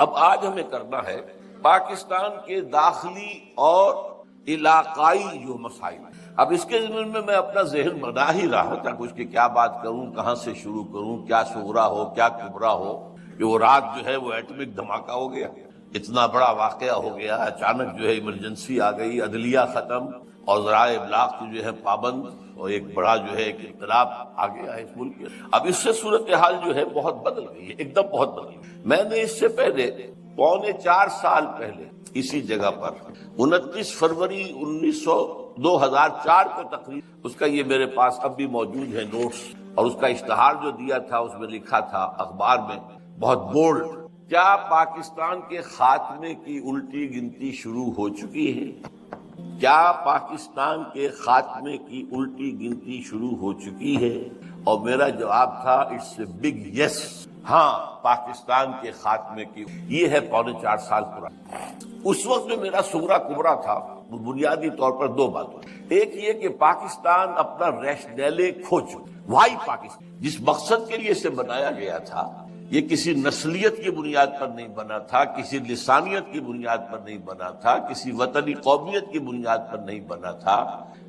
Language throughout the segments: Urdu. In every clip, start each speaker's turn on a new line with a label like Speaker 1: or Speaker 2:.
Speaker 1: اب آج ہمیں کرنا ہے پاکستان کے داخلی اور علاقائی جو مسائل ہیں۔ اب اس کے ضمن میں میں اپنا ذہن بنا ہی رہا تھا کچھ کہ کیا بات کروں، کہاں سے شروع کروں، کیا صغرا ہو کیا کبرا ہو، کہ وہ رات جو ہے وہ ایٹمک دھماکہ ہو گیا، اتنا بڑا واقعہ ہو گیا، اچانک جو ہے ایمرجنسی آ گئی، عدلیہ ختم اور ذرائع ابلاغ کی جو ہے پابند، اور ایک بڑا جو ہے ایک انقلاب آ گیا ہے اس ملک کے۔ اب اس سے صورتحال جو ہے بہت بدل گئی ہے، ایک دم بہت بدل گئی۔ میں نے اس سے پہلے 4.25 سال پہلے اسی جگہ پر 29 فروری 2004 کو تقریبا، اس کا یہ میرے پاس اب بھی موجود ہے نوٹس، اور اس کا اشتہار جو دیا تھا اس میں لکھا تھا اخبار میں بہت بولڈ، کیا پاکستان کے خاتمے کی الٹی گنتی شروع ہو چکی ہے؟ کیا پاکستان کے خاتمے کی الٹی گنتی شروع ہو چکی ہے؟ اور میرا جواب تھا اٹس اے بگ یس، ہاں پاکستان کے خاتمے کی، یہ ہے 4.25 سال پرانا۔ اس وقت جو میرا صغرا کبرا تھا وہ بنیادی طور پر دو باتوں، ایک یہ کہ پاکستان اپنا ریشنیلے کھو چکا۔ وائی پاکستان جس مقصد کے لیے اسے بنایا گیا تھا، یہ کسی نسلیت کی بنیاد پر نہیں بنا تھا، کسی لسانیت کی بنیاد پر نہیں بنا تھا، کسی وطنی قومیت کی بنیاد پر نہیں بنا تھا،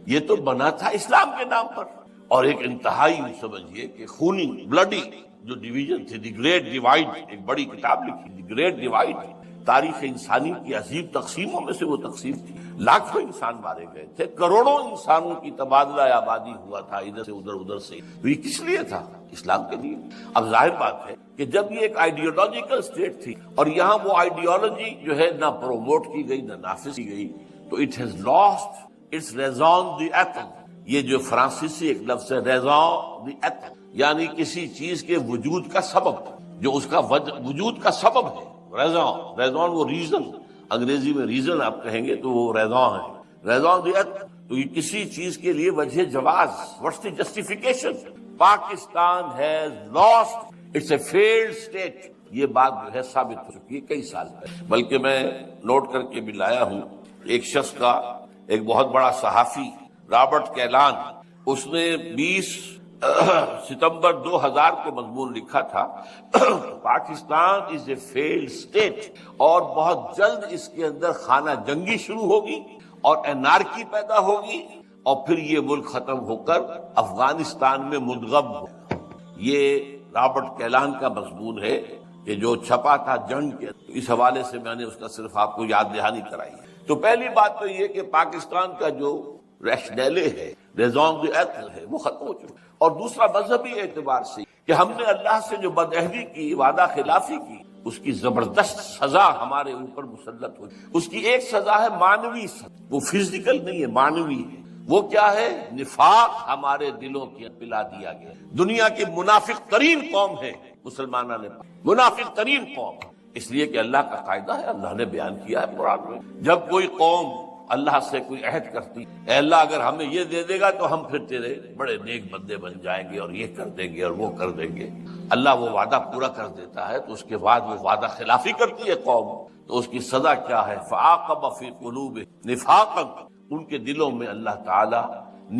Speaker 1: یہ تو بنا تھا اسلام کے نام پر، اور ایک انتہائی سمجھیے کہ خونی بلڈی جو ڈویژن تھی، دی گریٹ ڈیوائڈ، ایک بڑی کتاب لکھی دی گریٹ ڈیوائڈ، تاریخ انسانی کی عظیم تقسیموں میں سے وہ تقسیم تھی۔ لاکھوں انسان مارے گئے تھے، کروڑوں انسانوں کی تبادلہ آبادی ہوا تھا، ادھر سے ادھر، ادھر سے، تو یہ کس لیے تھا؟ اسلام کے لیے۔ اب ظاہر بات ہے کہ جب یہ ایک آئیڈیالوجیکل سٹیٹ تھی اور یہاں وہ آئیڈیالوجی جو ہے نہ پروموٹ کی گئی نہ نافذ کی گئی، تو it has lost its raison d'etre, یہ جو فرانسیسی ایک لفظ ہے ریزون دی ایتھل، یعنی کسی چیز کے وجود کا سبب، جو اس کا وجود کا سبب ہے، ریزون، ریزون وہ ریزن، انگریزی میں ریزن آپ کہیں گے تو وہ ریزون ہے، ریزون دی ایتھل، تو یہ کسی چیز کے لیے وجہ جواز، what's the justification? Pakistan has lost it's a failed state, یہ بات جو ہے ثابت ہو چکی ہے کئی سال پہلے۔ بلکہ میں نوٹ کر کے بھی لایا ہوں ایک شخص کا، ایک بہت بڑا صحافی رابرٹ کیلان، اس نے 20 ستمبر 2000 کو مضمون لکھا تھا پاکستان از اے فیلڈ اسٹیٹ، اور بہت جلد اس کے اندر خانہ جنگی شروع ہوگی اور انارکی پیدا ہوگی، اور پھر یہ ملک ختم ہو کر افغانستان میں مدغم ہوگا۔ یہ رابرٹ کیلان کا مضمون ہے کہ جو چھپا تھا جنگ کے، اس حوالے سے میں نے اس کا صرف آپ کو یاد دہانی کرائی ہے۔ تو پہلی بات تو یہ کہ پاکستان کا جو ریشنیلے ہے، ریزون دی ایتھل ہے، وہ ختم ہو چکا، اور دوسرا مذہبی اعتبار سے کہ ہم نے اللہ سے جو بدعہدی کی، وعدہ خلافی کی، اس کی زبردست سزا ہمارے اوپر مسلط ہوئی۔ اس کی ایک سزا ہے معنوی سزا، وہ فزیکل نہیں ہے، معنوی ہے۔ وہ کیا ہے؟ نفاق ہمارے دلوں کی پلا دیا گیا۔ دنیا کی منافق ترین قوم ہے مسلمانوں نے، منافق ترین قوم، اس لیے کہ اللہ کا قاعدہ ہے، اللہ نے بیان کیا ہے قرآن میں، جب کوئی قوم اللہ سے کوئی عہد کرتی، اے اللہ اگر ہمیں یہ دے دے گا تو ہم پھر تیرے بڑے نیک بندے بن جائیں گے اور یہ کر دیں گے اور وہ کر دیں گے، اللہ وہ وعدہ پورا کر دیتا ہے، تو اس کے بعد وہ وعدہ خلافی کرتی ہے قوم، تو اس کی سزا کیا ہے؟ فَعَاقَبَ فِي قُلُوبِهِمْ نِفَاقًا، ان کے دلوں میں اللہ تعالی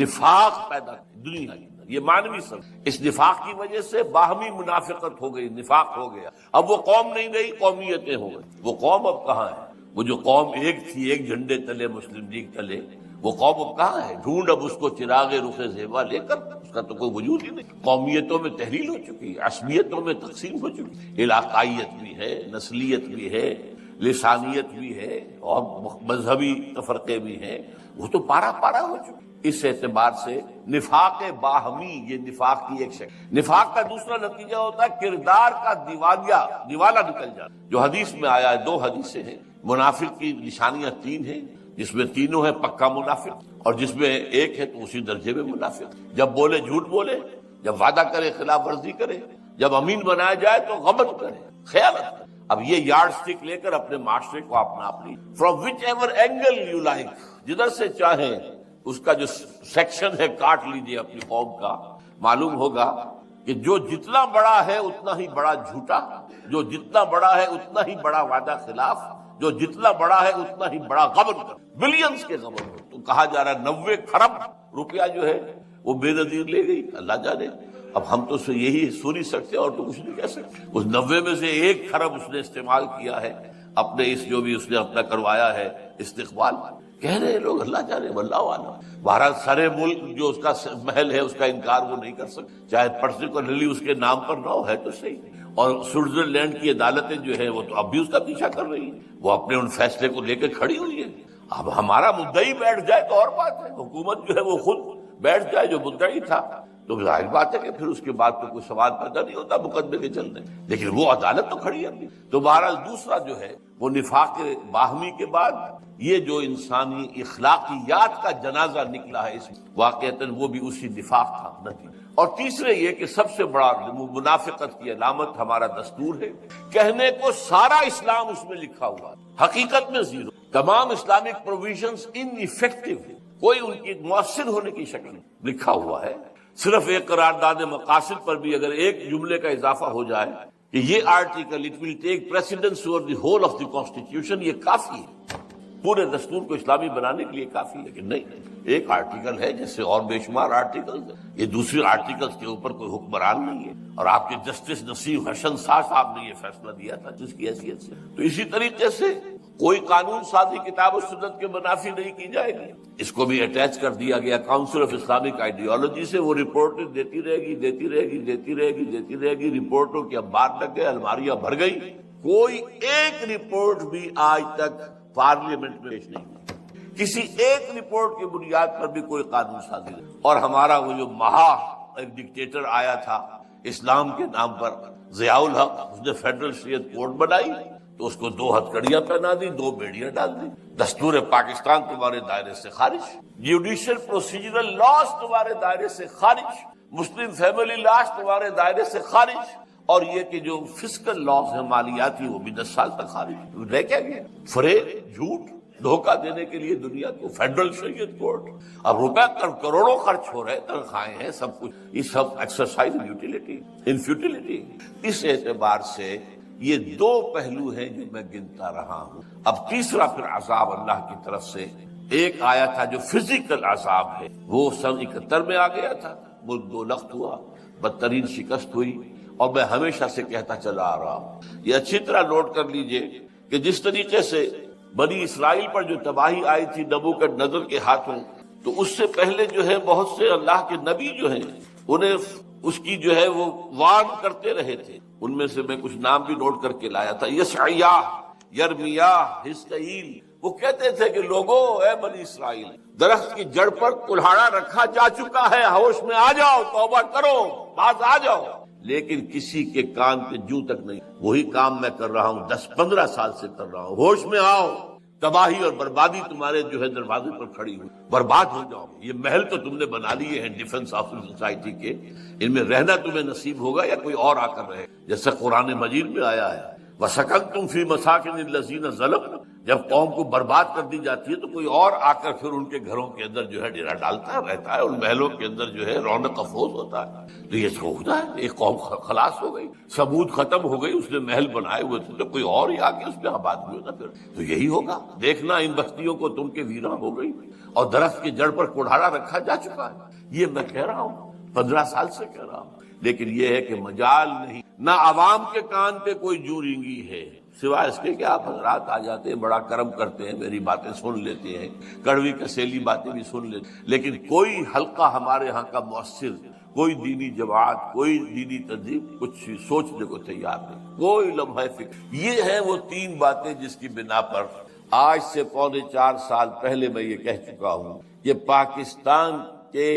Speaker 1: نفاق پیدا دنیا کے اندر، یہ معنوی سزا۔ اس نفاق کی وجہ سے باہمی منافقت ہو گئی، نفاق ہو گیا، اب وہ قوم نہیں رہی، قومیتیں ہو گئی۔ وہ قوم اب کہاں ہے؟ وہ جو قوم ایک تھی، ایک جھنڈے تلے، مسلم لیگ تلے، وہ قوم اب کہاں ہے؟ ڈھونڈ اب اس کو چراغ رخ زیبا لے کر، اس کا تو کوئی وجود ہی نہیں۔ قومیتوں میں تحلیل ہو چکی، عصبیتوں میں تقسیم ہو چکی، علاقائیت بھی ہے، نسلیت بھی ہے، لسانیت بھی ہے، اور مذہبی تفرقے بھی ہیں، وہ تو پارا پارا ہو چکے۔ اس اعتبار سے نفاق باہمی، یہ نفاق کی ایک شکل۔ نفاق کا دوسرا نتیجہ ہوتا ہے کردار کا دیوالا نکل جانا، جو حدیث میں آیا ہے، 2 حدیثیں ہیں، منافق کی نشانیاں 3 ہیں، جس میں تینوں ہیں پکا منافق، اور جس میں ایک ہے تو اسی درجے میں منافق، جب بولے جھوٹ بولے، جب وعدہ کرے خلاف ورزی کرے، جب امین بنایا جائے تو غبن کرے، خیانت کرے۔ اب یہ یارڈ سٹک لے کر اپنے معاشرے کو آپ ناپ لی، from which ever angle you like, جدھر سے چاہیں اس کا جو سیکشن ہے کاٹ لیجیے اپنی قوم کا، معلوم ہوگا کہ جو جتنا بڑا ہے اتنا ہی بڑا جھوٹا، جو جتنا بڑا ہے اتنا ہی بڑا وعدہ خلاف، جو جتنا بڑا ہے اتنا ہی بڑا غبن کر، بلینز کے غبن ہو۔ تو کہا جا رہا ہے 90 کھرب روپیہ جو ہے وہ بے نظیر لے گئی، اللہ جانے، اب ہم تو اسے یہی سن ہی سکتے اور تو کچھ نہیں کہہ سکتے. اس 90 میں سے 1 کھرب اس نے استعمال کیا ہے اپنے اس جو بھی اس نے اپنا کروایا ہے استقبال. کہہ رہے لوگ اللہ جانے واللہ عالم. بہرحال سارے ملک جو اس کا محل ہے اس کا انکار وہ نہیں کر سکتے، چاہے پرٹیکولرلی اس کے نام پر نہ ہو، ہے تو صحیح. اور سوئٹزرلینڈ کی عدالتیں جو ہے وہ تو اب بھی اس کا پیچھا کر رہی ہیں، وہ اپنے ان فیصلے کو لے کے کھڑی ہوئی ہے. اب ہمارا مدعی بیٹھ جائے تو اور بات ہے، حکومت جو ہے وہ خود بیٹھ جائے جو مدعی تھا تو ظاہر بات ہے کہ پھر اس کے بعد تو کوئی سوال پیدا نہیں ہوتا مقدمے کے چلنے، لیکن وہ عدالت تو کھڑی ہے. تو بہرحال دوسرا جو ہے وہ نفاق باہمی کے بعد یہ جو انسانی اخلاقیات کا جنازہ نکلا ہے اس واقعتاً وہ بھی اسی نفاق کا نتیجہ. اور تیسرے یہ کہ سب سے بڑا منافقت کی علامت ہمارا دستور ہے، کہنے کو سارا اسلام اس میں لکھا ہوا ہے، حقیقت میں زیرو. تمام اسلامک پروویژنز ان ایفیکٹو ہے، کوئی ان کی مؤثر ہونے کی شکل نہیں لکھا ہوا ہے. صرف ایک قرارداد مقاصد پر بھی اگر ایک جملے کا اضافہ ہو جائے کہ یہ article it will take precedence over the whole of the constitution, یہ کافی ہے، پورے دستور کو اسلامی بنانے کے لیے کافی ہے. لیکن نہیں، ایک آرٹیکل ہے جیسے اور بے شمار آرٹیکل، یہ دوسری آرٹیکلز کے اوپر کوئی حکمران نہیں ہے. اور آپ کے جسٹس نسیم حسن شاہ صاحب نے یہ فیصلہ دیا تھا جس کی حیثیت سے. تو اسی طریقے سے کوئی قانون سازی کتاب و سنت کے منافی نہیں کی جائے گی. اس کو بھی اٹیچ کر دیا گیا کاؤنسل آف اسلامک آئیڈیالوجی سے، وہ رپورٹیں دیتی رہے گی دیتی رہے گی دیتی رہے گی دیتی رہے گی. رپورٹوں کے انبار لگ گئے، الماریاں بھر گئی. کوئی ایک رپورٹ بھی آج تک پارلیمنٹ میں پیش نہیں ہوئی، کسی ایک رپورٹ کی بنیاد پر بھی کوئی قانون سازی نہیں. اور ہمارا وہ جو ایک ڈکٹیٹر آیا تھا اسلام کے نام پر، ضیاء الحق، اس نے فیڈرل شریعت کوڈ بنائی تو اس کو 2 ہتھکڑیاں پہنا دی، 2 بیڑیاں ڈال دی. دستور پاکستان تمہارے دائرے سے خارج، جوڈیشل پروسیجرل لاز تمہارے دائرے سے خارج، مسلم فیملی لاز تمہارے دائرے سے خارج. اور یہ کہ جو فسکل لاز ہیں مالیاتی وہ بھی 10 سال تک خارج. رہ کیا گیا؟ فریب، جھوٹ، دھوکہ دینے کے لیے دنیا کو فیڈرل شریعت کورٹ. اب روپے کروڑوں خرچ ہو رہے، تنخواہیں ہیں، سب کچھ، یہ سب ایکسرسائز ان فیوٹیلیٹی. اس اعتبار سے یہ 2 پہلو ہیں جو میں گنتا رہا ہوں. اب تیسرا پھر عذاب اللہ کی طرف سے ایک آیا تھا جو فزیکل عذاب ہے، وہ سن 71 میں آ گیا تھا. ملک 2 لخت ہوا، بدترین شکست ہوئی. اور میں ہمیشہ سے کہتا چلا آ رہا ہوں، یہ اچھی طرح نوٹ کر لیجئے کہ جس طریقے سے بنی اسرائیل پر جو تباہی آئی تھی نبوکدنضر کے ہاتھوں، تو اس سے پہلے جو ہے بہت سے اللہ کے نبی جو ہیں انہیں اس کی جو ہے وہ وارن کرتے رہے تھے. ان میں سے میں کچھ نام بھی نوٹ کر کے لایا تھا. یشعیا، یرمیا، حزقیل، وہ کہتے تھے کہ لوگوں، اے بنی اسرائیل، درخت کی جڑ پر کلہاڑا رکھا جا چکا ہے، ہوش میں آ جاؤ، توبہ کرو، باز آ جاؤ. لیکن کسی کے کان پہ جوں تک نہیں. وہی کام میں کر رہا ہوں، 10-15 سال سے کر رہا ہوں. ہوش میں آؤ، تباہی اور بربادی تمہارے جو ہے دروازے پر کھڑی ہوئی، برباد ہو جاؤ. یہ محل تو تم نے بنا لیے ہیں ڈیفنس آف سوسائٹی کے، ان میں رہنا تمہیں نصیب ہوگا یا کوئی اور آ کر رہے، جیسے قرآن مجید میں آیا ہے وَسَكَنْتُمْ فِي مَسَاكِنِ الَّذِينَ ظَلَمُوا. جب قوم کو برباد کر دی جاتی ہے تو کوئی اور آ کر پھر ان کے گھروں کے اندر جو ہے ڈیرا ڈالتا ہے، رہتا ہے، ان محلوں کے اندر جو ہے رونق افروز ہوتا ہے. تو یہ ہوتا ہے، ایک قوم خلاص ہو گئی، ثمود ختم ہو گئی، اس نے محل بنائے ہوئے تھے تو کوئی اور ہی آ کے اس میں آباد ہوئے نا. پھر تو یہی ہوگا، دیکھنا ان بستیوں کو تم کے ویراں ہو گئی اور درخت کی جڑ پر کڑھاڑا رکھا جا چکا ہے. یہ میں کہہ رہا ہوں، 15 سال سے کہہ رہا ہوں. لیکن یہ ہے کہ مجال نہیں، نہ عوام کے کان پہ کوئی جو رینگی ہے، سوائے اس کے کہ آپ حضرات آ جاتے ہیں، بڑا کرم کرتے ہیں، میری باتیں سن لیتے ہیں، کڑوی کسیلی باتیں بھی سن لیتے ہیں. لیکن کوئی حلقہ ہمارے ہاں کا مؤثر، کوئی دینی جماعت، کوئی دینی تنظیم کچھ سوچنے کو تیار نہیں، کوئی لمحہ فکر. یہ ہیں وہ 3 باتیں جس کی بنا پر آج سے 3.25 سال پہلے میں یہ کہہ چکا ہوں کہ پاکستان کے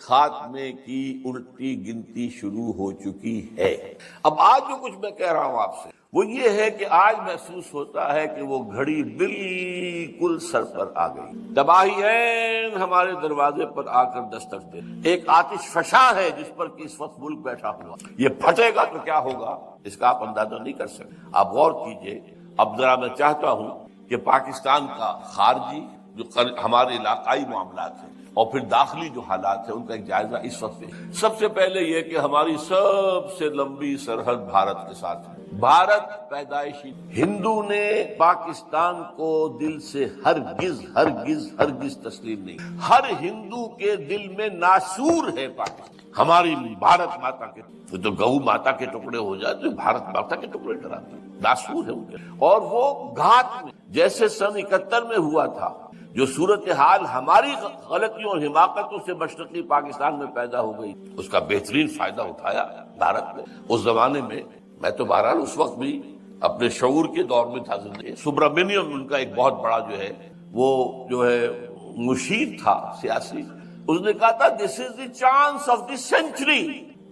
Speaker 1: خاتمے کی الٹی گنتی شروع ہو چکی ہے. اب آج جو کچھ میں کہہ رہا ہوں آپ سے وہ یہ ہے کہ آج محسوس ہوتا ہے کہ وہ گھڑی بالکل سر پر آ گئی. تباہی عین ہمارے دروازے پر آ کر دستک دے. ایک آتش فشاں ہے جس پر کہ اس وقت ملک بیٹھا ہوا. یہ پھٹے گا تو کیا ہوگا اس کا آپ اندازہ نہیں کر سکتے. آپ غور کیجئے. اب ذرا میں چاہتا ہوں کہ پاکستان کا خارجی جو ہمارے علاقائی معاملات ہیں اور پھر داخلی جو حالات ہیں ان کا ایک جائزہ اس وقت. سب سے پہلے یہ کہ ہماری سب سے لمبی سرحد بھارت کے ساتھ ہے. بھارت پیدائشی ہندو نے پاکستان کو دل سے ہرگز ہرگز ہرگز تسلیم نہیں. ہر ہندو کے دل میں ناسور ہے پاکستان. ہماری بھارت ماتا کے تو گو ماتا کے ٹکڑے ہو جائے تو بھارت ماتا کے ٹکڑے ڈراتے ہیں. ناسور ہے ان کے. اور وہ گھات میں جیسے سن 71 میں ہوا تھا، جو صورتحال ہماری غلطیوں اور حماقتوں سے مشرقی پاکستان میں پیدا ہو گئی، اس کا بہترین فائدہ اٹھایا بھارت نے. اس زمانے میں میں تو بہرحال اس وقت بھی اپنے شعور کے دور میں تھا زندگی. سبرامنیم ان کا ایک بہت بڑا جو ہے مشیر تھا سیاسی. اس نے کہا تھا this is the chance of the century.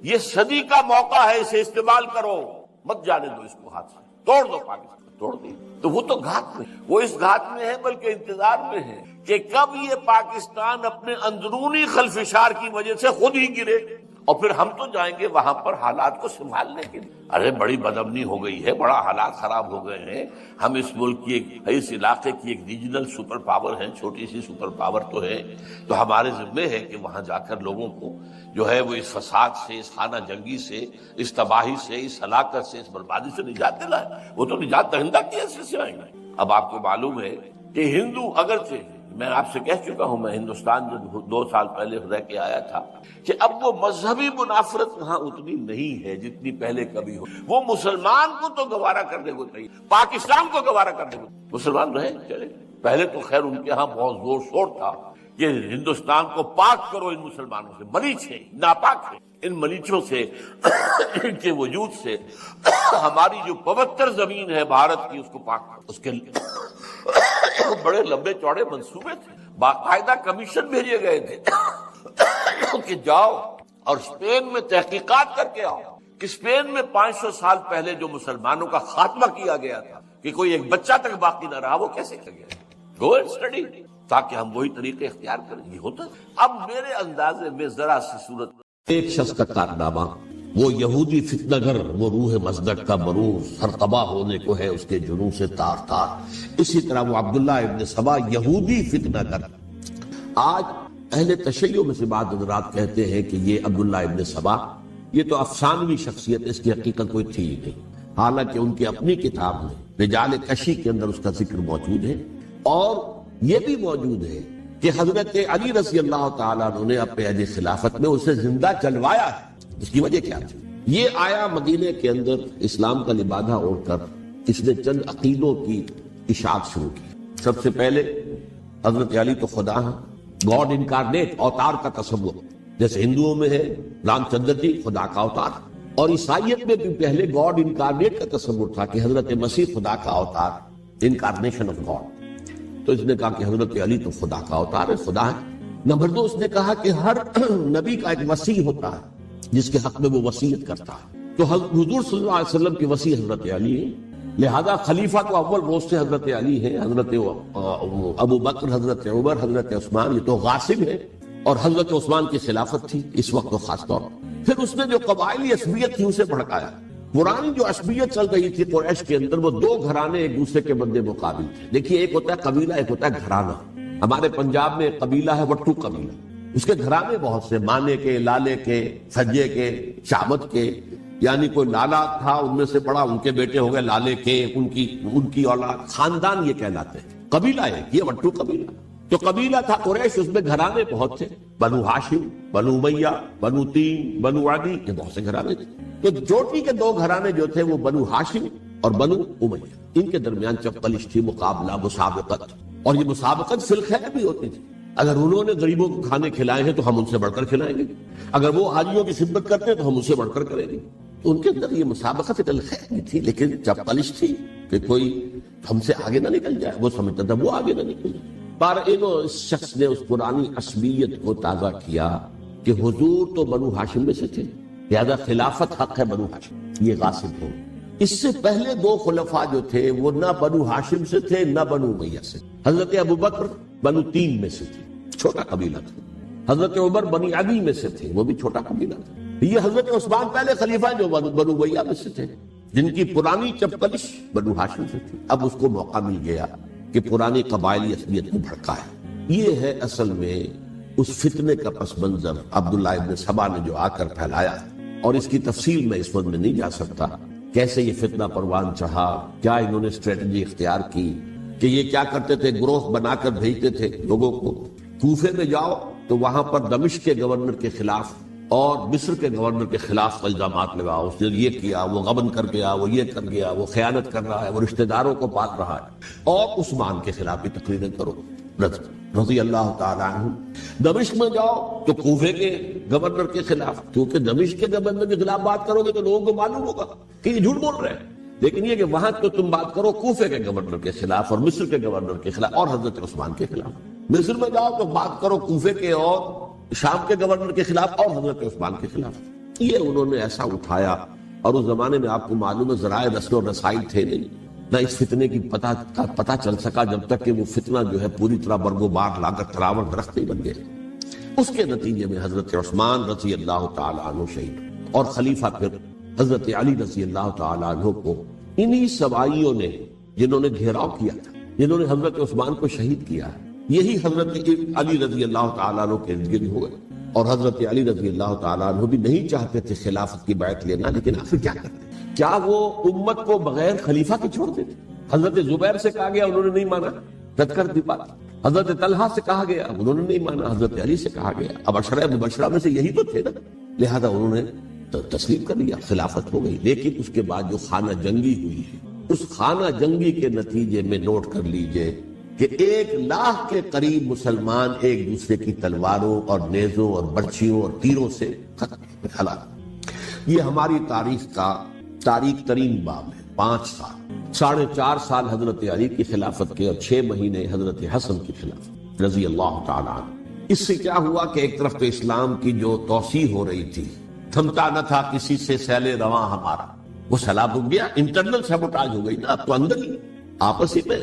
Speaker 1: یہ صدی کا موقع ہے، اسے استعمال کرو، مت جانے دو اس کو ہاتھ سے. توڑ دو پاکستان، توڑ دی. تو وہ تو گھات میں، وہ اس گھات میں ہے بلکہ انتظار میں ہے کہ کب یہ پاکستان اپنے اندرونی خلفشار کی وجہ سے خود ہی گرے، اور پھر ہم تو جائیں گے وہاں پر حالات کو سنبھالنے کے لیے. ارے بڑی بدامنی ہو گئی ہے، بڑا حالات خراب ہو گئے ہیں. ہم اس ملک کی اس علاقے کی ایک ریجنل سپر پاور ہیں، چھوٹی سی سپر پاور تو ہے. تو ہمارے ذمے ہے کہ وہاں جا کر لوگوں کو جو ہے وہ اس فساد سے، اس خانہ جنگی سے، اس تباہی سے، اس ہلاکت سے، اس بربادی سے نجات دلائیں. وہ تو نجات دہندہ کی حیثیت سے آئیں گے. اب آپ کو معلوم ہے کہ ہندو اگرچہ، میں آپ سے کہہ چکا ہوں، میں ہندوستان جو 2 سال پہلے رہ کے آیا تھا، کہ اب وہ مذہبی منافرت وہاں اتنی نہیں ہے جتنی پہلے کبھی ہو. وہ مسلمان کو تو گوارا کرنے کو چاہیے، پاکستان کو گوارا کرنے کو. مسلمان رہے چلے. پہلے تو خیر ان کے ہاں بہت زور شور تھا کہ ہندوستان کو پاک کرو ان مسلمانوں سے. ملیچ ہیں، ناپاک ہیں. ان ملیچوں سے، ان کے وجود سے ہماری جو پوتر زمین ہے بھارت کی، اس کو پاک کرو. اس کے بڑے لمبے چوڑے منصوبے تھے. باقاعدہ کمیشن بھیجے گئے تھے کہ جاؤ اور اسپین میں تحقیقات کر کے آؤ کہ اسپین میں 500 سال پہلے جو مسلمانوں کا خاتمہ کیا گیا تھا، کہ کوئی ایک بچہ تک باقی نہ رہا، وہ کیسے کیا گیا. گو اینڈ اسٹڈی، تاکہ ہم وہی طریقے اختیار کریں. یہ ہوتا. اب میرے اندازے میں ذرا سی صورت،
Speaker 2: ایک شخص کا کارنامہ، وہ یہودی فتنہ گر، وہ روح مزدق کا مروز، ہر تباہ ہونے کو ہے اس کے جنوں سے تار تار. اسی طرح وہ عبداللہ ابن سبا یہودی فتنہ گر. آج اہل تشیع میں سے بعض حضرات کہتے ہیں کہ یہ عبداللہ ابن سبا یہ تو افسانوی شخصیت ہے، اس کی حقیقت کوئی تھی ہی نہیں. حالانکہ ان کی اپنی کتاب میں رجال کشی کے اندر اس کا ذکر موجود ہے. اور یہ بھی موجود ہے کہ حضرت علی رضی اللہ تعالیٰ عنہ نے اپنے عہد خلافت میں اسے زندہ چلوایا ہے. اس کی وجہ کیا تھی؟ یہ آیا مدینے کے اندر اسلام کا لبادہ اوڑھ کر اس نے چند عقیدوں کی اشاعت شروع کی. سب سے پہلے حضرت علی تو خدا ہیں، گاڈ انکارنیٹ، اوتار کا تصور. جیسے ہندوؤں میں ہے رام چندر جی خدا کا اوتار، اور عیسائیت میں بھی پہلے گاڈ انکارنیٹ کا تصور تھا کہ حضرت مسیح خدا کا اوتار، انکارنیشن آف گاڈ. تو اس نے کہا کہ حضرت علی تو خدا کا اوتار ہے، خدا ہے. نمبر 2، اس نے کہا کہ ہر نبی کا ایک وصی ہوتا ہے جس کے حق میں وہ وصیت کرتا ہے. تو حضور صلی اللہ علیہ وسلم کی وصی حضرت علی ہے، لہذا خلیفہ تو اول روز سے حضرت علی ہے. حضرت ابو بکر، حضرت عمر، حضرت عثمان، یہ تو غاصب ہے. اور حضرت عثمان کی خلافت تھی اس وقت تو خاص طور. پھر اس نے جو قبائلی عصبیت تھی اسے بھڑکایا. پرانی جو عصبیت چل رہی تھی قریش کے اندر، وہ 2 گھرانے ایک دوسرے کے بدلے مقابل تھے. دیکھیے، ایک ہوتا ہے قبیلہ، ایک ہوتا ہے گھرانہ. ہمارے پنجاب میں ایک قبیلہ ہے وٹو قبیلہ، اس کے گھرانے بہت سے، مانے کے، لالے کے، سجے کے، شامت کے. یعنی کوئی لالا تھا، ان میں سے بڑا، ان کے بیٹے ہو گئے لالے کے، ان کی اولاد، خاندان یہ کہلاتے ہیں. قبیلہ ہے یہ وٹو قبیلہ. تو قبیلہ تھا قریش، اس میں گھرانے بہت تھے، بنو ہاشم، بنو امیہ، بنو تیم، بنو عدی، یہ بہت سے گھرانے تھے. تو چوٹی کے 2 گھرانے جو تھے وہ بنو ہاشم اور بنو امیہ، ان کے درمیان چپقلش تھی، مقابلہ، مسابقت. اور یہ مسابقت فی الخیر بھی ہوتی تھی. اگر انہوں نے غریبوں کو کھانے کھلائے ہیں تو ہم ان سے بڑھ کر کھلائیں گے، اگر وہ حاجیوں کی خدمت کرتے ہیں تو ہم ان سے بڑھ کر کریں گے. تو ان کے اندر یہ مسابقت فی الخیر بھی تھی، لیکن چپقلش تھی کہ کوئی ہم سے آگے نہ نکل جائے. وہ سمجھتا تھا وہ آگے نہ نکل جائے. پر اس شخص نے اس پرانی عصبیت کو تازہ کیا کہ حضور تو بنو ہاشم میں سے تھے، لہذا خلافت حق ہے بنو ہاشم، یہ غاصب ہو. اس سے پہلے 2 خلفاء جو تھے وہ نہ بنو ہاشم سے تھے نہ بنو امیہ سے. حضرت ابو بکر بنو تیم میں سے تھے، چھوٹا قبیلہ تھا. حضرت عمر بنی عدی میں سے تھے، وہ بھی چھوٹا قبیلہ تھا. یہ حضرت عثمان پہلے خلیفہ جو بنو امیہ میں سے تھے، جن کی پرانی چپقلش بنو ہاشم سے تھی. اب اس کو موقع مل گیا کہ پرانی قبائلی عصبیت کو بھڑکائے. یہ ہے اصل میں اس فتنے کا پس منظر عبداللہ ابن سبا نے جو آ کر پھیلایا. اور اس کی تفصیل میں اس وقت میں نہیں جا سکتا کیسے یہ فتنہ پروان چڑھا، کیا انہوں نے اسٹریٹجی اختیار کی کہ یہ کیا کرتے تھے، گروہ بنا کر بھیجتے تھے لوگوں کو کوفے میں جاؤ تو وہاں پر دمشق کے گورنر کے خلاف اور مصر کے گورنر کے خلاف الزامات لگاؤ، اس نے یہ کیا، وہ غبن کر گیا، وہ یہ کر گیا، وہ خیانت کر رہا ہے، وہ رشتہ داروں کو پال رہا ہے، اور عثمان کے خلاف بھی تقریریں کرو رضی اللہ تعالیٰ عنہ۔ دمشق میں جاؤ تو کوفے کے گورنر کے خلاف، کیونکہ دمشق کے گورنر کے خلاف بات کرو گے تو لوگوں کو معلوم ہوگا کہ یہ جھوٹ بول رہے ہیں، لیکن یہ کہ وہاں تو تم بات کرو کوفے کے گورنر کے خلاف اور مصر کے گورنر کے خلاف اور حضرت عثمان کے خلاف۔ مصر میں جاؤ تو بات کرو کوفے کے اور شام کے گورنر کے خلاف اور حضرت عثمان کے خلاف۔ یہ انہوں نے ایسا اٹھایا، اور اس زمانے میں آپ کو معلوم ہے ذرائع نشر و رسائی تھے نہیں، نہ اس فتنے کی پتہ چل سکا جب تک کہ وہ فتنہ جو ہے پوری طرح برگو بار لا کر تراور درخت نہیں بن گئے۔ اس کے نتیجے میں حضرت عثمان رضی اللہ تعالیٰ عنہ شہید، اور خلیفہ پھر حضرت علی رضی اللہ تعالیٰ عنہ کو انہی سوائیوں نے، جنہوں نے گھیراؤ کیا تھا، جنہوں نے حضرت عثمان کو شہید کیا ہے، یہی حضرت علی رضی اللہ تعالیٰ عنہ کے ارد گرد ہوئے۔ اور حضرت علی رضی اللہ تعالیٰ عنہ بھی نہیں چاہتے تھے خلافت کی بیعت لینا، لیکن آخر کیا کرتے؟ کیا وہ امت کو بغیر خلیفہ کے چھوڑ دیتے؟ حضرت زبیر سے کہا گیا، انہوں نے نہیں مانا، رد کر دی بات۔ حضرت طلحہ سے کہا گیا، انہوں نے نہیں مانا، حضرت علی سے کہا گیا، اب عشرہ مبشرہ میں سے یہی تو تھے نا، لہذا انہوں نے تسلیم کر لیا، خلافت ہو گئی۔ لیکن اس کے بعد جو خانہ جنگی ہوئی ہے، اس خانہ جنگی کے نتیجے میں نوٹ کر لیجئے کہ 1,00,000 کے قریب مسلمان ایک دوسرے کی تلواروں اور نیزوں اور برچھیوں اور تیروں سے ہلاک۔ یہ ہماری تاریخ کا تاریخ ترین باب ہے۔ 5 سال، 4.5 سال حضرت علی کی خلافت کے، اور 6 مہینے حضرت حسن کی خلافت رضی اللہ تعالیٰ عنہ۔ اس سے کیا ہوا کہ ایک طرف تو اسلام کی جو توسیع ہو رہی تھی، تھمتا نہ تھا کسی سے سیل رواں ہمارا، وہ سیلاب رک گیا، انٹرنل سیبوٹاج ہو گئی نا، اب تو اندر ہی آپس ہی میں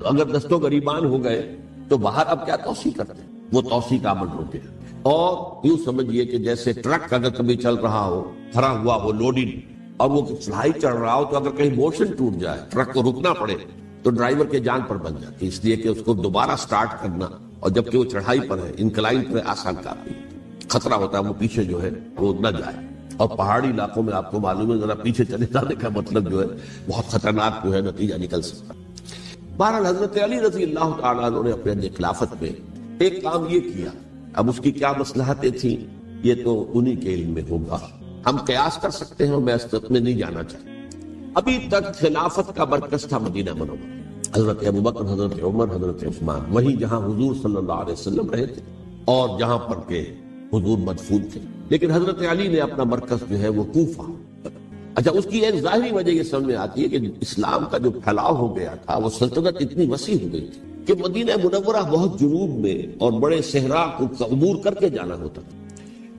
Speaker 2: اگر دستوں گریبان ہو گئے تو باہر اب کیا توسیع کرتے ہیں، وہ توسیع کا عمل رک گیا۔ اور یوں سمجھیے کہ جیسے ٹرک اگر کبھی چل رہا ہو، بھرا ہوا ہو لوڈنگ، اور وہ چڑھائی چڑھ رہا ہو، تو اگر کہیں موشن ٹوٹ جائے، ٹرک کو رکنا پڑے، تو ڈرائیور کے جان پر بن جاتی، اس لیے کہ اس کو دوبارہ سٹارٹ کرنا، اور جبکہ وہ چڑھائی پر ہے، انکلائن پر ہے، آسان کام نہیں، خطرہ ہوتا ہے وہ پیچھے جو ہے وہ نہ جائے۔ اور پہاڑی علاقوں میں آپ کو معلوم ہے ذرا پیچھے چلے جانے کا مطلب جو ہے بہت خطرناک جو ہے نتیجہ نکل سکتا۔ بہرحال حضرت علی رضی اللہ تعالیٰ عنہ نے اپنے خلافت میں ایک کام یہ کیا، اب اس کی کیا مصلحتیں تھیں یہ تو انہی کے علم میں ہوگا، ہم قیاس کر سکتے ہیں، اور میں اس میں نہیں جانا چاہتا۔ ابھی تک خلافت کا مرکز تھا مدینہ منورہ، حضرت ابوبکر، حضرت عمر، حضرت عثمان، وہی جہاں حضور صلی اللہ علیہ وسلم رہے تھے اور جہاں پر کہ حضور مدفون تھے۔ لیکن حضرت علی نے اپنا مرکز جو ہے وہ کوفہ۔ اچھا، اس کی ایک ظاہری وجہ یہ سمجھ میں آتی ہے کہ اسلام کا جو پھیلاؤ ہو گیا تھا، وہ سلطنت اتنی وسیع ہو گئی تھی کہ مدینہ منورہ بہت جنوب میں اور بڑے صحرا کو عبور کر کے جانا ہوتا تھا۔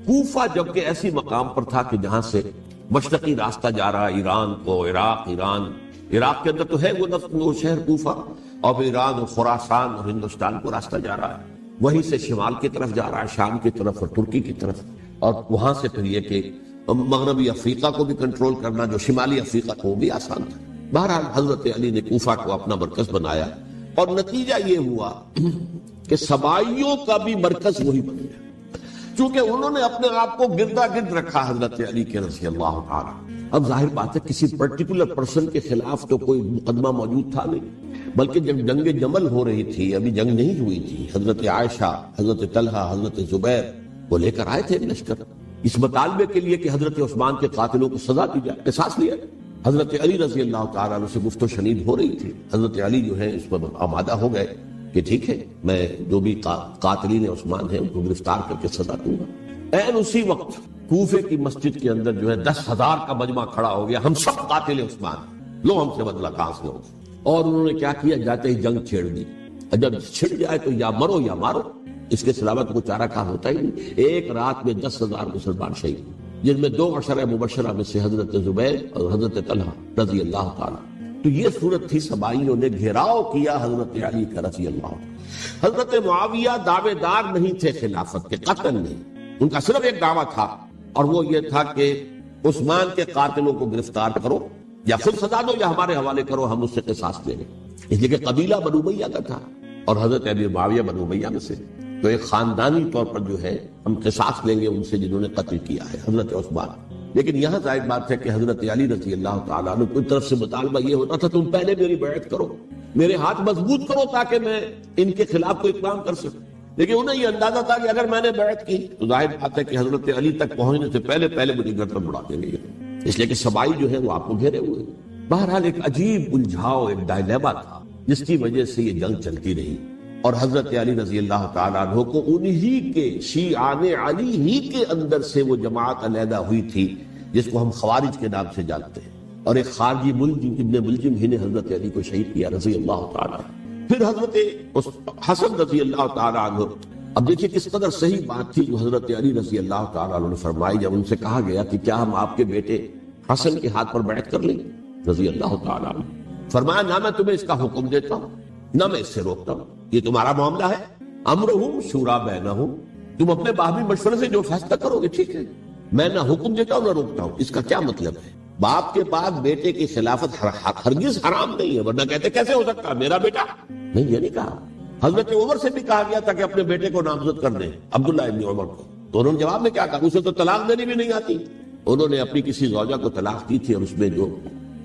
Speaker 2: کوفہ جبکہ ایسی مقام پر تھا کہ جہاں سے مشرقی راستہ جا رہا ایران کو، عراق کے اندر تو ہے وہ شہر کوفہ، اور پھر ایران اور خراسان اور ہندوستان کو راستہ جا رہا ہے، وہیں سے شمال کی طرف جا رہا ہے، شام کی طرف اور ترکی کی طرف، اور وہاں سے پھر یہ کہ مغربی افریقہ کو بھی کنٹرول کرنا، جو شمالی افریقہ کو بھی آسان تھا۔ بہرحال حضرت علی نے کوفہ کو اپنا مرکز بنایا، اور نتیجہ یہ ہوا کہ سبائیوں کا بھی مرکز وہی بن گیا، چونکہ انہوں نے اپنے آپ کو گردا گرد رکھا حضرت علی کے رضی اللہ تعالیٰ۔ اب ظاہر بات ہے کسی پرٹیکولر پرسن کے خلاف تو کوئی مقدمہ موجود تھا نہیں، بلکہ جب جنگ جمل ہو رہی تھی، ابھی جنگ نہیں ہوئی تھی، حضرت عائشہ، حضرت طلحہ، حضرت زبیر وہ لے کر آئے تھے لشکر اس مطالبے کے لیے کہ حضرت عثمان کے قاتلوں کو سزا دی جائے، قصاص لیا۔ حضرت علی رضی اللہ تعالیٰ عنہ سے گفت و شنید ہو رہی تھی، حضرت علی جو ہے اس پر آمادہ ہو گئے کہ ٹھیک ہے، میں جو بھی قاتلین عثمان ہیں ان کو گرفتار کر کے سزا دوں گا۔ این اسی وقت کوفے کی مسجد کے اندر جو ہے 10,000 کا مجمع کھڑا ہو گیا، ہم سب قاتل عثمان، لو ہم سے بدلہ کہاں سے ہو۔ اور انہوں نے کیا کیا، جاتے ہی جنگ چھیڑ دی، جب چھڑ جائے تو یا مرو یا مارو، اس کے سلامت کو چارہ کار ہوتا ہی نہیں۔ ایک رات میں 10,000 مسلمان شہید، جن میں 2 عشرہ مبشرہ میں سے حضرت زبیر اور حضرت طلحہ رضی اللہ تعالیٰ۔ تو یہ صورت تھی، سبائیوں نے گھیراؤ کیا حضرت علی کا رضی اللہ تعالیٰ۔ حضرت معاویہ دعوے دار نہیں تھے خلافت کے، قطعاً نہیں، ان کا صرف ایک دعویٰ تھا، اور وہ یہ تھا کہ عثمان کے قاتلوں کو گرفتار کرو، یا خود سزا دو یا ہمارے حوالے کرو، ہم اس سے قصاص لیں گے۔ اس لیے کہ قبیلہ بنو امیہ کا تھا، اور حضرت ابی معاویہ بنو امیہ میں سے، تو ایک خاندانی طور پر جو ہے ہم قصاص لیں گے ان سے جنہوں نے قتل کیا ہے حضرت عثمان۔ لیکن یہاں ظاہر بات ہے کہ حضرت علی رضی اللہ تعالیٰ عنہ کی طرف سے مطالبہ یہ ہوتا تھا تم پہلے میری بیعت کرو، میرے ہاتھ مضبوط کرو تاکہ میں ان کے خلاف کوئی اقدام کر سکوں. لیکن انہیں یہ اندازہ تھا کہ اگر میں نے بیعت کی تو ظاہر بات ہے کہ حضرت علی تک پہنچنے سے پہلے مجھے گردن اڑا دیں گے، اس لیے کہ سبائی جو ہے وہ آپ کو گھیرے ہوئے. بہرحال ایک عجیب الجھاؤ، ایک ڈائلیما تھا جس کی وجہ سے یہ جنگ چلتی رہی، اور حضرت علی رضی اللہ تعالیٰ عنہ کو انہی کے شیعان علی ہی کے اندر سے وہ جماعت علیحدہ ہوئی تھی جس کو ہم خوارج کے نام سے جانتے ہیں، اور ایک خارجی ملجم ابن ملجم ہی نے حضرت علی کو شہید کیا رضی اللہ تعالیٰ عنہ. پھر حضرت حسن رضی اللہ تعالیٰ عنہ، اب دیکھیے کس قدر صحیح بات تھی جو حضرت علی رضی اللہ تعالیٰ عنہ نے فرمائی جب ان سے کہا گیا کہ کیا ہم آپ کے بیٹے حسن کے ہاتھ پر بیعت کر لیں رضی اللہ تعالیٰ عنہ. فرمایا نہ میں تمہیں اس کا حکم دیتا ہوں نہ میں اس سے روکتا ہوں، یہ تمہارا معاملہ ہے، امرہم شورا بینہم، تم اپنے باہمی مشورے سے جو فیصلہ کرو گے ٹھیک ہے، میں نہ حکم دیتا ہوں نہ روکتا ہوں. اس کا کیا مطلب ہے؟ باپ کے بعد بیٹے کی خلافت ہرگز حرام نہیں ہے، ورنہ کہتے کیسے ہو سکتا میرا بیٹا؟ نہیں، یہ نہیں کہا. حضرت عمر سے بھی کہا گیا تھا کہ اپنے بیٹے کو نامزد کر دیں، عبداللہ ابن عمر کو، تو انہوں نے جواب میں کیا کہا؟ اسے تو طلاق دینی بھی نہیں آتی. انہوں نے اپنی کسی زوجہ کو طلاق دی تھی اور اس میں جو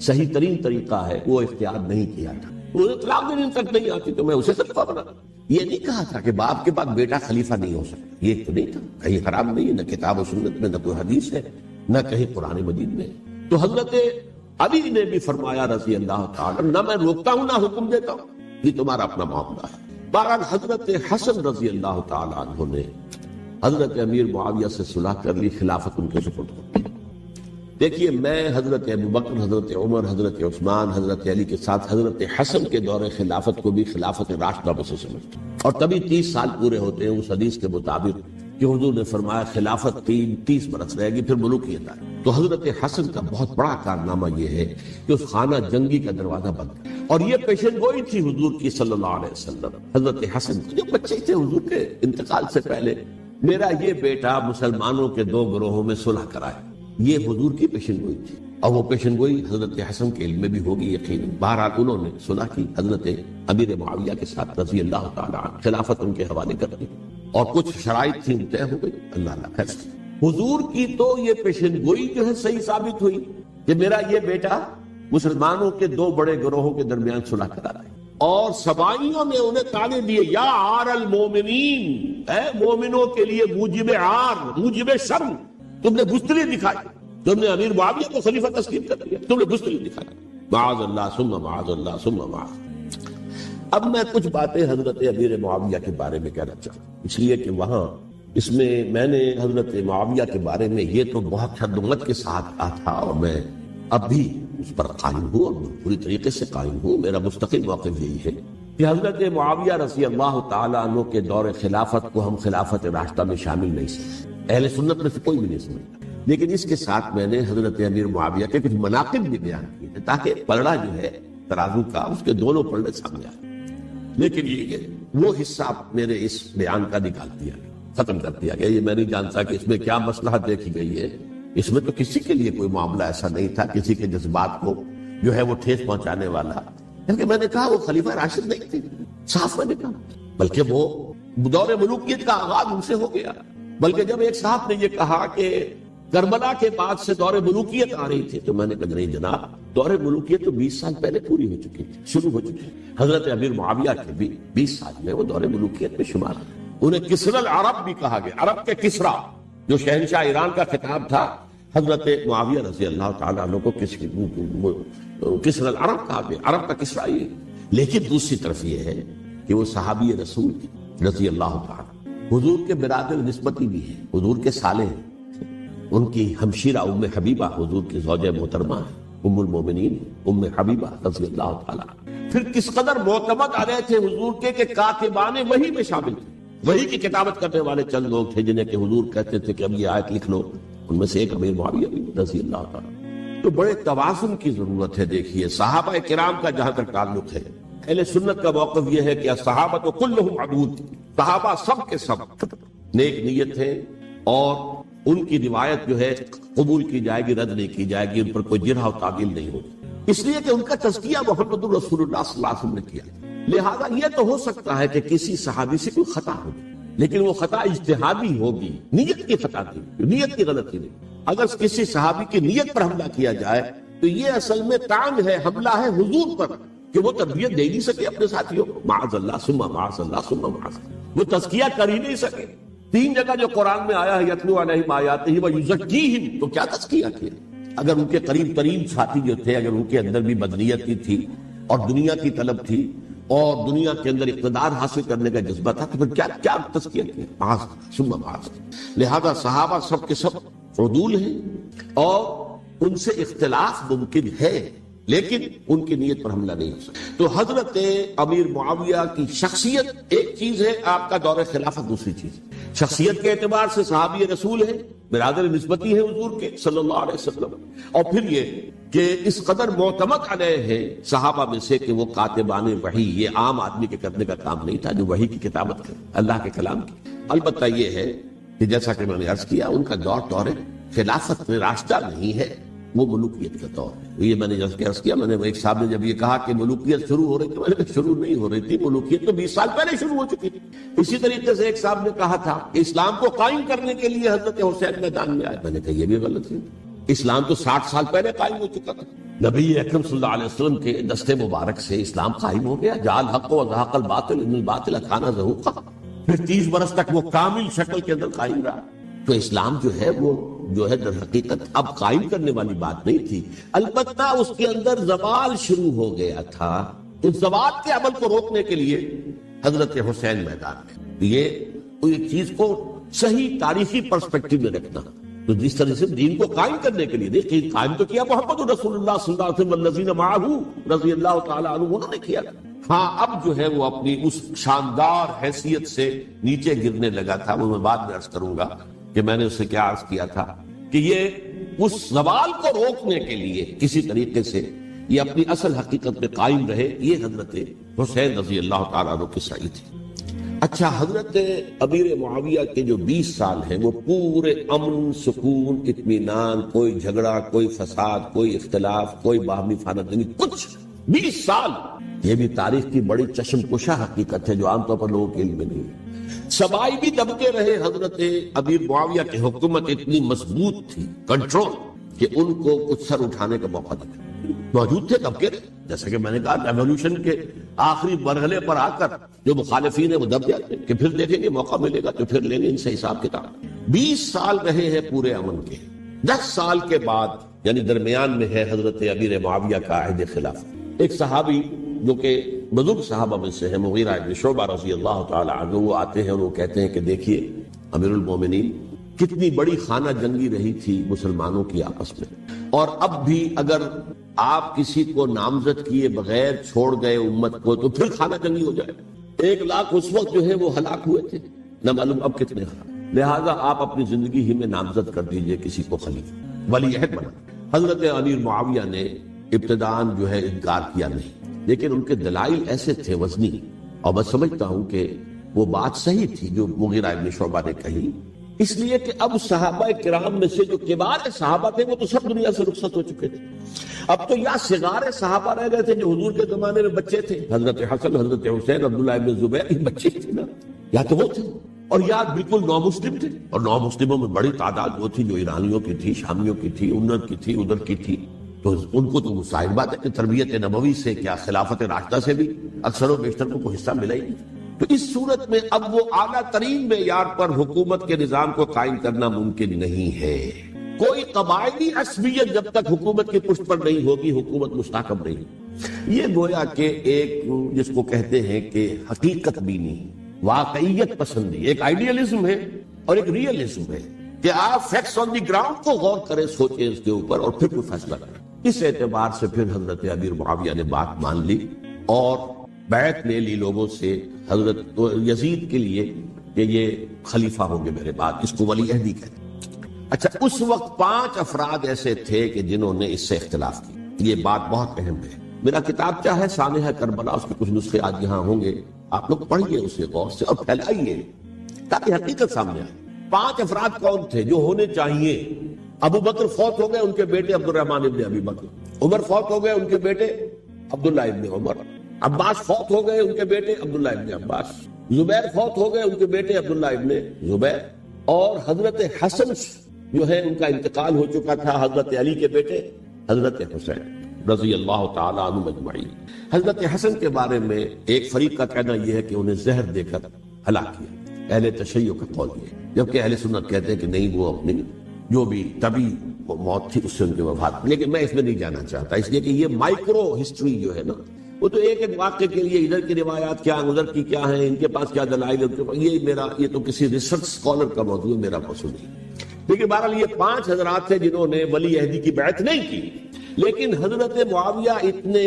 Speaker 2: صحیح ترین طریقہ ہے وہ اختیار نہیں کیا تھا. انہیں طلاق دینے تک نہیں آتی تو میں اسے خلیفہ بنا. یہ نہیں کہا تھا کہ باپ کے بعد بیٹا خلیفہ نہیں ہو سکتا، یہ تو نہیں تھا، کہیں حرام نہیں ہے، نہ کتاب و سنت میں، نہ کوئی حدیث ہے، نہ کہیں قرآن مجید میں. تو حضرت علی نے بھی فرمایا رضی اللہ تعالی نہ میں روکتا ہوں نہ حکم دیتا ہوں، یہ تمہارا اپنا معاملہ ہے. بہرحال حضرت حسن رضی اللہ تعالی عنہ نے حضرت امیر معاویہ سے صلح کر لی، خلافت ان کے سپرد کر دی. دیکھیے میں حضرت ابوبکر، حضرت عمر، حضرت عثمان، حضرت علی کے ساتھ حضرت حسن کے دور خلافت کو بھی خلافت راشدہ میں سے سمجھتا ہوں، اور تبھی 30 سال پورے ہوتے ہیں اس حدیث کے مطابق کہ حضور نے فرمایا خلافت 30 برس رہے گی پھر ملوکیت آئے. تو حضرت حسن کا بہت بڑا کارنامہ یہ ہے کہ اس خانہ جنگی کا دروازہ بند کیا، اور یہ پیشن گوئی تھی حضور کی صلی اللہ علیہ وسلم. حضرت حسن جو بچے تھے حضور کے انتقال سے پہلے، میرا یہ بیٹا مسلمانوں کے 2 گروہوں میں صلح کرائے، یہ حضور کی پیشن گوئی تھی، اور وہ پیشن گوئی حضرت حسن کے علم میں بھی ہوگی یقیناً. بہرحال انہوں نے صلح کی حضرت امیر معاویہ کے ساتھ رضی اللہ تعالی عنہ، خلافت ان کے حوالے کر دی، اور کچھ شرائط تھی طے ہو گئی. اللہ خیر. حضور کی تو یہ پیشن گوئی جو ہے صحیح ثابت ہوئی کہ میرا یہ بیٹا مسلمانوں کے 2 بڑے گروہوں کے درمیان صلح کرا رہا ہے، اور سبائیوں نے انہیں تانے دیے یا عار المومنین، اے مومنوں کے لیے موجب عار، موجب شرم، تم نے بزدلی دکھائی، تم نے امیر معاویہ کو خلیفہ تسلیم کر دیا، تم نے بزدلی دکھائی. معاذ اللہ ثم معاذ اللہ ثم معاذ. اب میں کچھ باتیں حضرت امیر معاویہ کے بارے میں کہنا چاہوں، اس لیے کہ وہاں اس میں نے حضرت معاویہ کے بارے میں یہ تو بہت حدت کے ساتھ کہا تھا، اور میں اب بھی اس پر قائم ہوں اور پوری طریقے سے قائم ہوں. میرا مستقل موقف یہی ہے کہ حضرت معاویہ رضی اللہ تعالیٰ عنہ کے دور خلافت کو ہم خلافت راشدہ میں شامل نہیں سمجھتے، اہل سنت میں سے کوئی بھی نہیں سمجھتا. لیکن اس کے ساتھ میں نے حضرت امیر معاویہ کے کچھ مناقب بھی بیان کیے ہیں تاکہ پلڑا جو ہے ترازو کا اس کے دونوں پلڑے سامنے آئے. لیکن یہ کہ وہ حصہ میرے اس بیان کا نکال دیا گیا، ختم کر دیا گیا. یہ میں نہیں جانتا کہ اس میں کیا مصلحت دیکھی گئی ہے. اس میں تو کسی کے لیے کوئی معاملہ ایسا نہیں تھا کسی کے جذبات کو جو ہے وہ ٹھیس پہنچانے والا. کیونکہ میں نے کہا وہ خلیفہ راشد نہیں تھے، صاف میں نے کہا، بلکہ وہ دور ملوکیت کا آغاز ان سے ہو گیا. بلکہ جب ایک صاحب نے یہ کہا کہ کربلا کے بعد سے دور ملوکیت آ رہی تھی، تو میں نے کہا نہیں جناب، دور ملوکیت تو 20 سال پہلے پوری ہو چکی تھی، شروع ہو چکی. حضرت امیر معاویہ کے بھی 20 سال میں وہ دور ملوکیت میں شمار ہیں. انہیں کسرى العرب بھی کہا گیا، عرب کے کسرا جو شہنشاہ ایران کا خطاب تھا، حضرت معاویہ رضی اللہ تعالیٰ عنہ کو کسرى العرب کہا گیا، عرب کا کسرا یہ. لیکن دوسری طرف یہ ہے کہ وہ صحابی رسول رضی اللہ تعالیٰ حضور کے برادر نسبتی بھی ہیں، حضور کے سالے ہیں. ان کی ہمشیرہ ام حبیبہ حضور کی زوجہ محترمہ ہے، ام المومنین ام حبیبہ رضی اللہ تعالیٰ. پھر کس قدر معتمد علیہ تھے حضور کے کہ کاتبان وحی میں شامل تھے. وحی کی کتابت کرنے والے چند لوگ تھے جنہیں کہ حضور کہتے تھے کہ اب یہ آیت لکھ لو، ان میں سے ایک امیر معاویہ رضی اللہ تعالیٰ. تو بڑے توازن کی ضرورت ہے. دیکھیے صحابہ کرام کا جہاں تک تعلق ہے، اہل سنت کا موقف یہ ہے کہ صحابہ کلہم عدول، صحابہ سب کے سب نیک نیت ہے، اور ان کی روایت جو ہے قبول کی جائے گی، رد نہیں کی جائے گی، ان پر کوئی جرح و تعدیل نہیں ہوگی، اس لیے کہ ان کا تزکیہ محمد رسول اللہ صلی اللہ علیہ وسلم نے کیا. لہذا یہ تو ہو سکتا ہے کہ کسی صحابی سے کوئی خطا ہوگی، لیکن وہ خطا اجتہادی ہوگی، نیت کی خطا تھی، نیت کی غلطی نہیں. اگر کسی صحابی کی نیت پر حملہ کیا جائے تو یہ اصل میں طعن ہے، حملہ ہے حضور پر کہ وہ تربیت دے نہیں سکے اپنے ساتھیوں کو، معاذ اللہ ثم معاذ اللہ ثم معاذ اللہ، وہ تزکیہ کر ہی نہیں سکے۔ 3 جگہ جو قرآن میں آیا ہے یتلو علیہم آیاتہ ویزکیہم، تو کیا تزکیہ کیا؟ اگر ان کے قریب ترین ساتھی جو تھے، اگر ان کے اندر بھی بدنیت تھی اور دنیا کی طلب تھی اور دنیا کے اندر اقتدار حاصل کرنے کا جذبہ تھا، تو پھر کیا تزکیہ کیا؟ معاذ اللہ ثم معاذ اللہ۔ لہذا صحابہ سب کے سب عدول ہیں اور ان سے اختلاف ممکن ہے، لیکن ان کی نیت پر حملہ نہیں ہو سکتا۔ تو حضرت امیر معاویہ کی شخصیت ایک چیز ہے، آپ کا دور خلافت دوسری چیز ہے۔ شخصیت کے اعتبار سے صحابی رسول ہے، برادر نسبتی ہے حضور کے صلی اللہ علیہ وسلم، اور پھر یہ کہ اس قدر معتمد علیہ ہے صحابہ میں سے کہ وہ کاتبان وحی، یہ عام آدمی کے کرنے کا کام نہیں تھا جو وحی کی کتابت کرے، اللہ کے کلام کی۔ البتہ یہ ہے کہ جیسا کہ میں نے عرض کیا، ان کا دور خلافت میں راستہ نہیں ہے، وہ ملوکیت کا دور ہے۔ یہ میں نے جیسا کہ عرض کیا، میں نے ایک صاحب نے جب یہ کہا کہ ملوکیت شروع ہو رہی تھی، میں نے کہا شروع نہیں ہو رہی تھی، ملوکیت تو 20 سال پہلے شروع ہو چکی تھی۔ اسی طریقے سے ایک صاحب نے کہا تھا کہ اسلام کو قائم کرنے کے لیے حضرت حسین میدان میں آئے، میں نے کہا یہ بھی غلط ہے، اسلام تو 60 سال پہلے قائم ہو چکا تھا۔ نبی اکرم صلی اللہ علیہ وسلم کے دستے مبارک سے اسلام قائم ہو گیا، جاء الحق وزهق الباطل ان الباطل کان زهوقا، پھر 30 برس تک وہ کامل شکل کے اندر قائم رہا۔ تو اسلام جو ہے وہ در حقیقت اب قائم کرنے والی بات نہیں تھی، البتہ اس کے اندر زوال شروع ہو گیا تھا۔ اس زوال کے عمل کو روکنے کے لیے حضرت حسین میدان میں، یہ چیز کو صحیح تاریخی پرسپیکٹو میں رکھنا، تو جس طرح سے دین کو قائم کرنے کے لیے دیکھیں، قائم تو کیا محمد رسول اللہ صلی اللہ علیہ وسلم والذین معہ رضی اللہ تعالی عنہ، انہوں نے کیا۔ ہاں اب جو ہے وہ اپنی اس شاندار حیثیت سے نیچے گرنے لگا تھا، وہ میں بعد میں عرض کروں گا کہ میں نے اس سے کیا عرض کیا تھا کہ یہ اس زوال کو روکنے کے لیے کسی طریقے سے یہ اپنی اصل حقیقت میں قائم رہے، یہ حضرت حسین رضی اللہ تعالیٰ عنہ کی سعی تھی۔ اچھا، حضرت امیر معاویہ کے جو 20 سال ہیں وہ پورے امن، سکون، اطمینان، کوئی جھگڑا، کوئی فساد، کوئی اختلاف، کوئی باہمی خانہ، کچھ 20 سال، یہ بھی تاریخ کی بڑی چشم کشا حقیقت ہے جو عام طور پر لوگوں کے علم میں نہیں ہے۔ سبائی بھی دبکے رہے، حضرت امیر معاویہ کی حکومت اتنی مضبوط تھی، کنٹرول، کہ ان کو کچھ سر اٹھانے کا موقع دیا، موجود تھے دبکے رہے۔ جیسا کہ میں نے کہا، ریولوشن کے آخری مرحلے پر آ کر جو مخالفین ہیں وہ دب جاتے ہیں کہ پھر دیکھیں گے موقع ملے گا تو پھر لیں گے ان سے حساب کتاب۔ 20 سال رہے ہیں پورے امن کے۔ 10 سال کے بعد یعنی درمیان میں ہے حضرت امیر معاویہ کا عہد خلافت۔ ایک صحابی جو کہ بزرگ صحابہ میں سے ہے، مغیرہ ابن شعبہ رضی اللہ تعالی عنہ، وہ آتے ہیں اور وہ کہتے ہیں کہ دیکھیے امیر المومنین، کتنی بڑی خانہ جنگی رہی تھی مسلمانوں کی آپس میں، اور اب بھی اگر آپ کسی کو نامزد کیے بغیر چھوڑ گئے امت کو تو پھر خانہ جنگی ہو جائے۔ 1 لاکھ اس وقت جو ہے وہ ہلاک ہوئے تھے، نہ معلوم اب کتنے ہلاک۔ لہٰذا آپ اپنی زندگی ہی میں نامزد کر دیجئے کسی کو خلیفہ، ولی عہد بنا۔ حضرت امیر معاویہ نے ابتداءً جو ہے انکار کیا نہیں، لیکن ان کے دلائل ایسے تھے وزنی، اور میں سمجھتا ہوں کہ وہ بات صحیح تھی جو مغیرہ ابن شعبہ نے کہی، اس لیے کہ اب صحابہ کرام میں سے جو کبار صحابہ تھے وہ تو سب دنیا سے رخصت ہو چکے تھے۔ اب تو یا صغار صحابہ رہ گئے تھے جو حضور کے زمانے میں بچے تھے، حضرت حسن، حضرت حسین، عبداللہ ابن زبیر، یہ بچے تھے نا، یا تو وہ تھے، اور یا بالکل نو مسلم تھے، اور نو مسلموں میں بڑی تعداد وہ تھی جو ایرانیوں کی تھی، شامیوں کی تھی، ادھر کی تھی، ادھر کی تھی، تو ان کو تو ظاہر بات ہے کہ تربیت نبوی سے کیا خلافت راشدہ سے بھی اکثر و بیشتر کو کوئی حصہ ملا ہی نہیں۔ تو اس صورت میں اب وہ اعلیٰ ترین معیار پر حکومت کے نظام کو قائم کرنا ممکن نہیں ہے۔ کوئی قبائلی عصبیت جب تک حکومت کی پشت پر نہیں ہوگی، حکومت مستحکم نہیں ہوگی۔ یہ گویا کہ ایک جس کو کہتے ہیں کہ حقیقت بینی، واقعیت پسندی، ایک آئیڈیالزم ہے اور ایک ریئلزم ہے کہ آپ فیکٹس آن دی گراؤنڈ کو غور کریں، سوچیں اس کے اوپر اور پھر کوئی فیصلہ کریں۔ اس اعتبار سے پھر حضرت امیر معاویہ نے بات مان لی اور بیعت لے لی لوگوں سے حضرت یزید کے لیے کہ یہ خلیفہ ہوں گے میرے بعد، اس کو ولی عہدی کہتے ہیں۔ اچھا، اس وقت 5 افراد ایسے تھے کہ جنہوں نے اس سے اختلاف کی، یہ بات بہت اہم ہے۔ میرا کتاب کیا ہے، سانحہ کربلا، اس کے کچھ نسخے آج یہاں ہوں گے، آپ لوگ پڑھیے اسے غور سے اور پھیلائیے تاکہ حقیقت سامنے آئے۔ 5 افراد کون تھے جو ہونے چاہیے؟ ابو بکر فوت ہو گئے، ان کے بیٹے عبد الرحمن ابن ابی بکر۔ عمر فوت ہو گئے، ان کے بیٹے عبداللہ ابن عمر۔ عباس فوت ہو گئے، ان کے بیٹے عبداللہ ابن عباس۔ زبیر فوت ہو گئے، ان کے بیٹے عبداللہ ابن زبیر۔ اور حضرت حسن جو ہے ان کا انتقال ہو چکا تھا حضرت علی کے بیٹے حضرت حسین رضی اللہ تعالیٰ عنہ مجمعین۔ حضرت حسن کے بارے میں ایک فریق کا کہنا یہ ہے کہ انہیں زہر دے کر ہلاک کیا، اہل تشیع کا قول یہ، جبکہ اہل سنت کہتے ہیں کہ نہیں، وہ اپنی جو بھی طبی موت تھی اس سے ان کے وفات۔ لیکن میں اس میں نہیں جانا چاہتا، اس لیے کہ یہ مائکرو ہسٹری جو ہے نا، وہ تو ایک ایک واقعے کے لیے ادھر کی روایات کیا، ادھر کی کیا ہیں، ان کے پاس کیا دلائل، یہ تو کسی ریسرچ اسکالر کا موضوع ہے، میرا موضوع نہیں۔ لیکن بہرحال یہ 5 حضرات تھے جنہوں نے ولی عہدی کی بیعت نہیں کی، لیکن حضرت معاویہ اتنے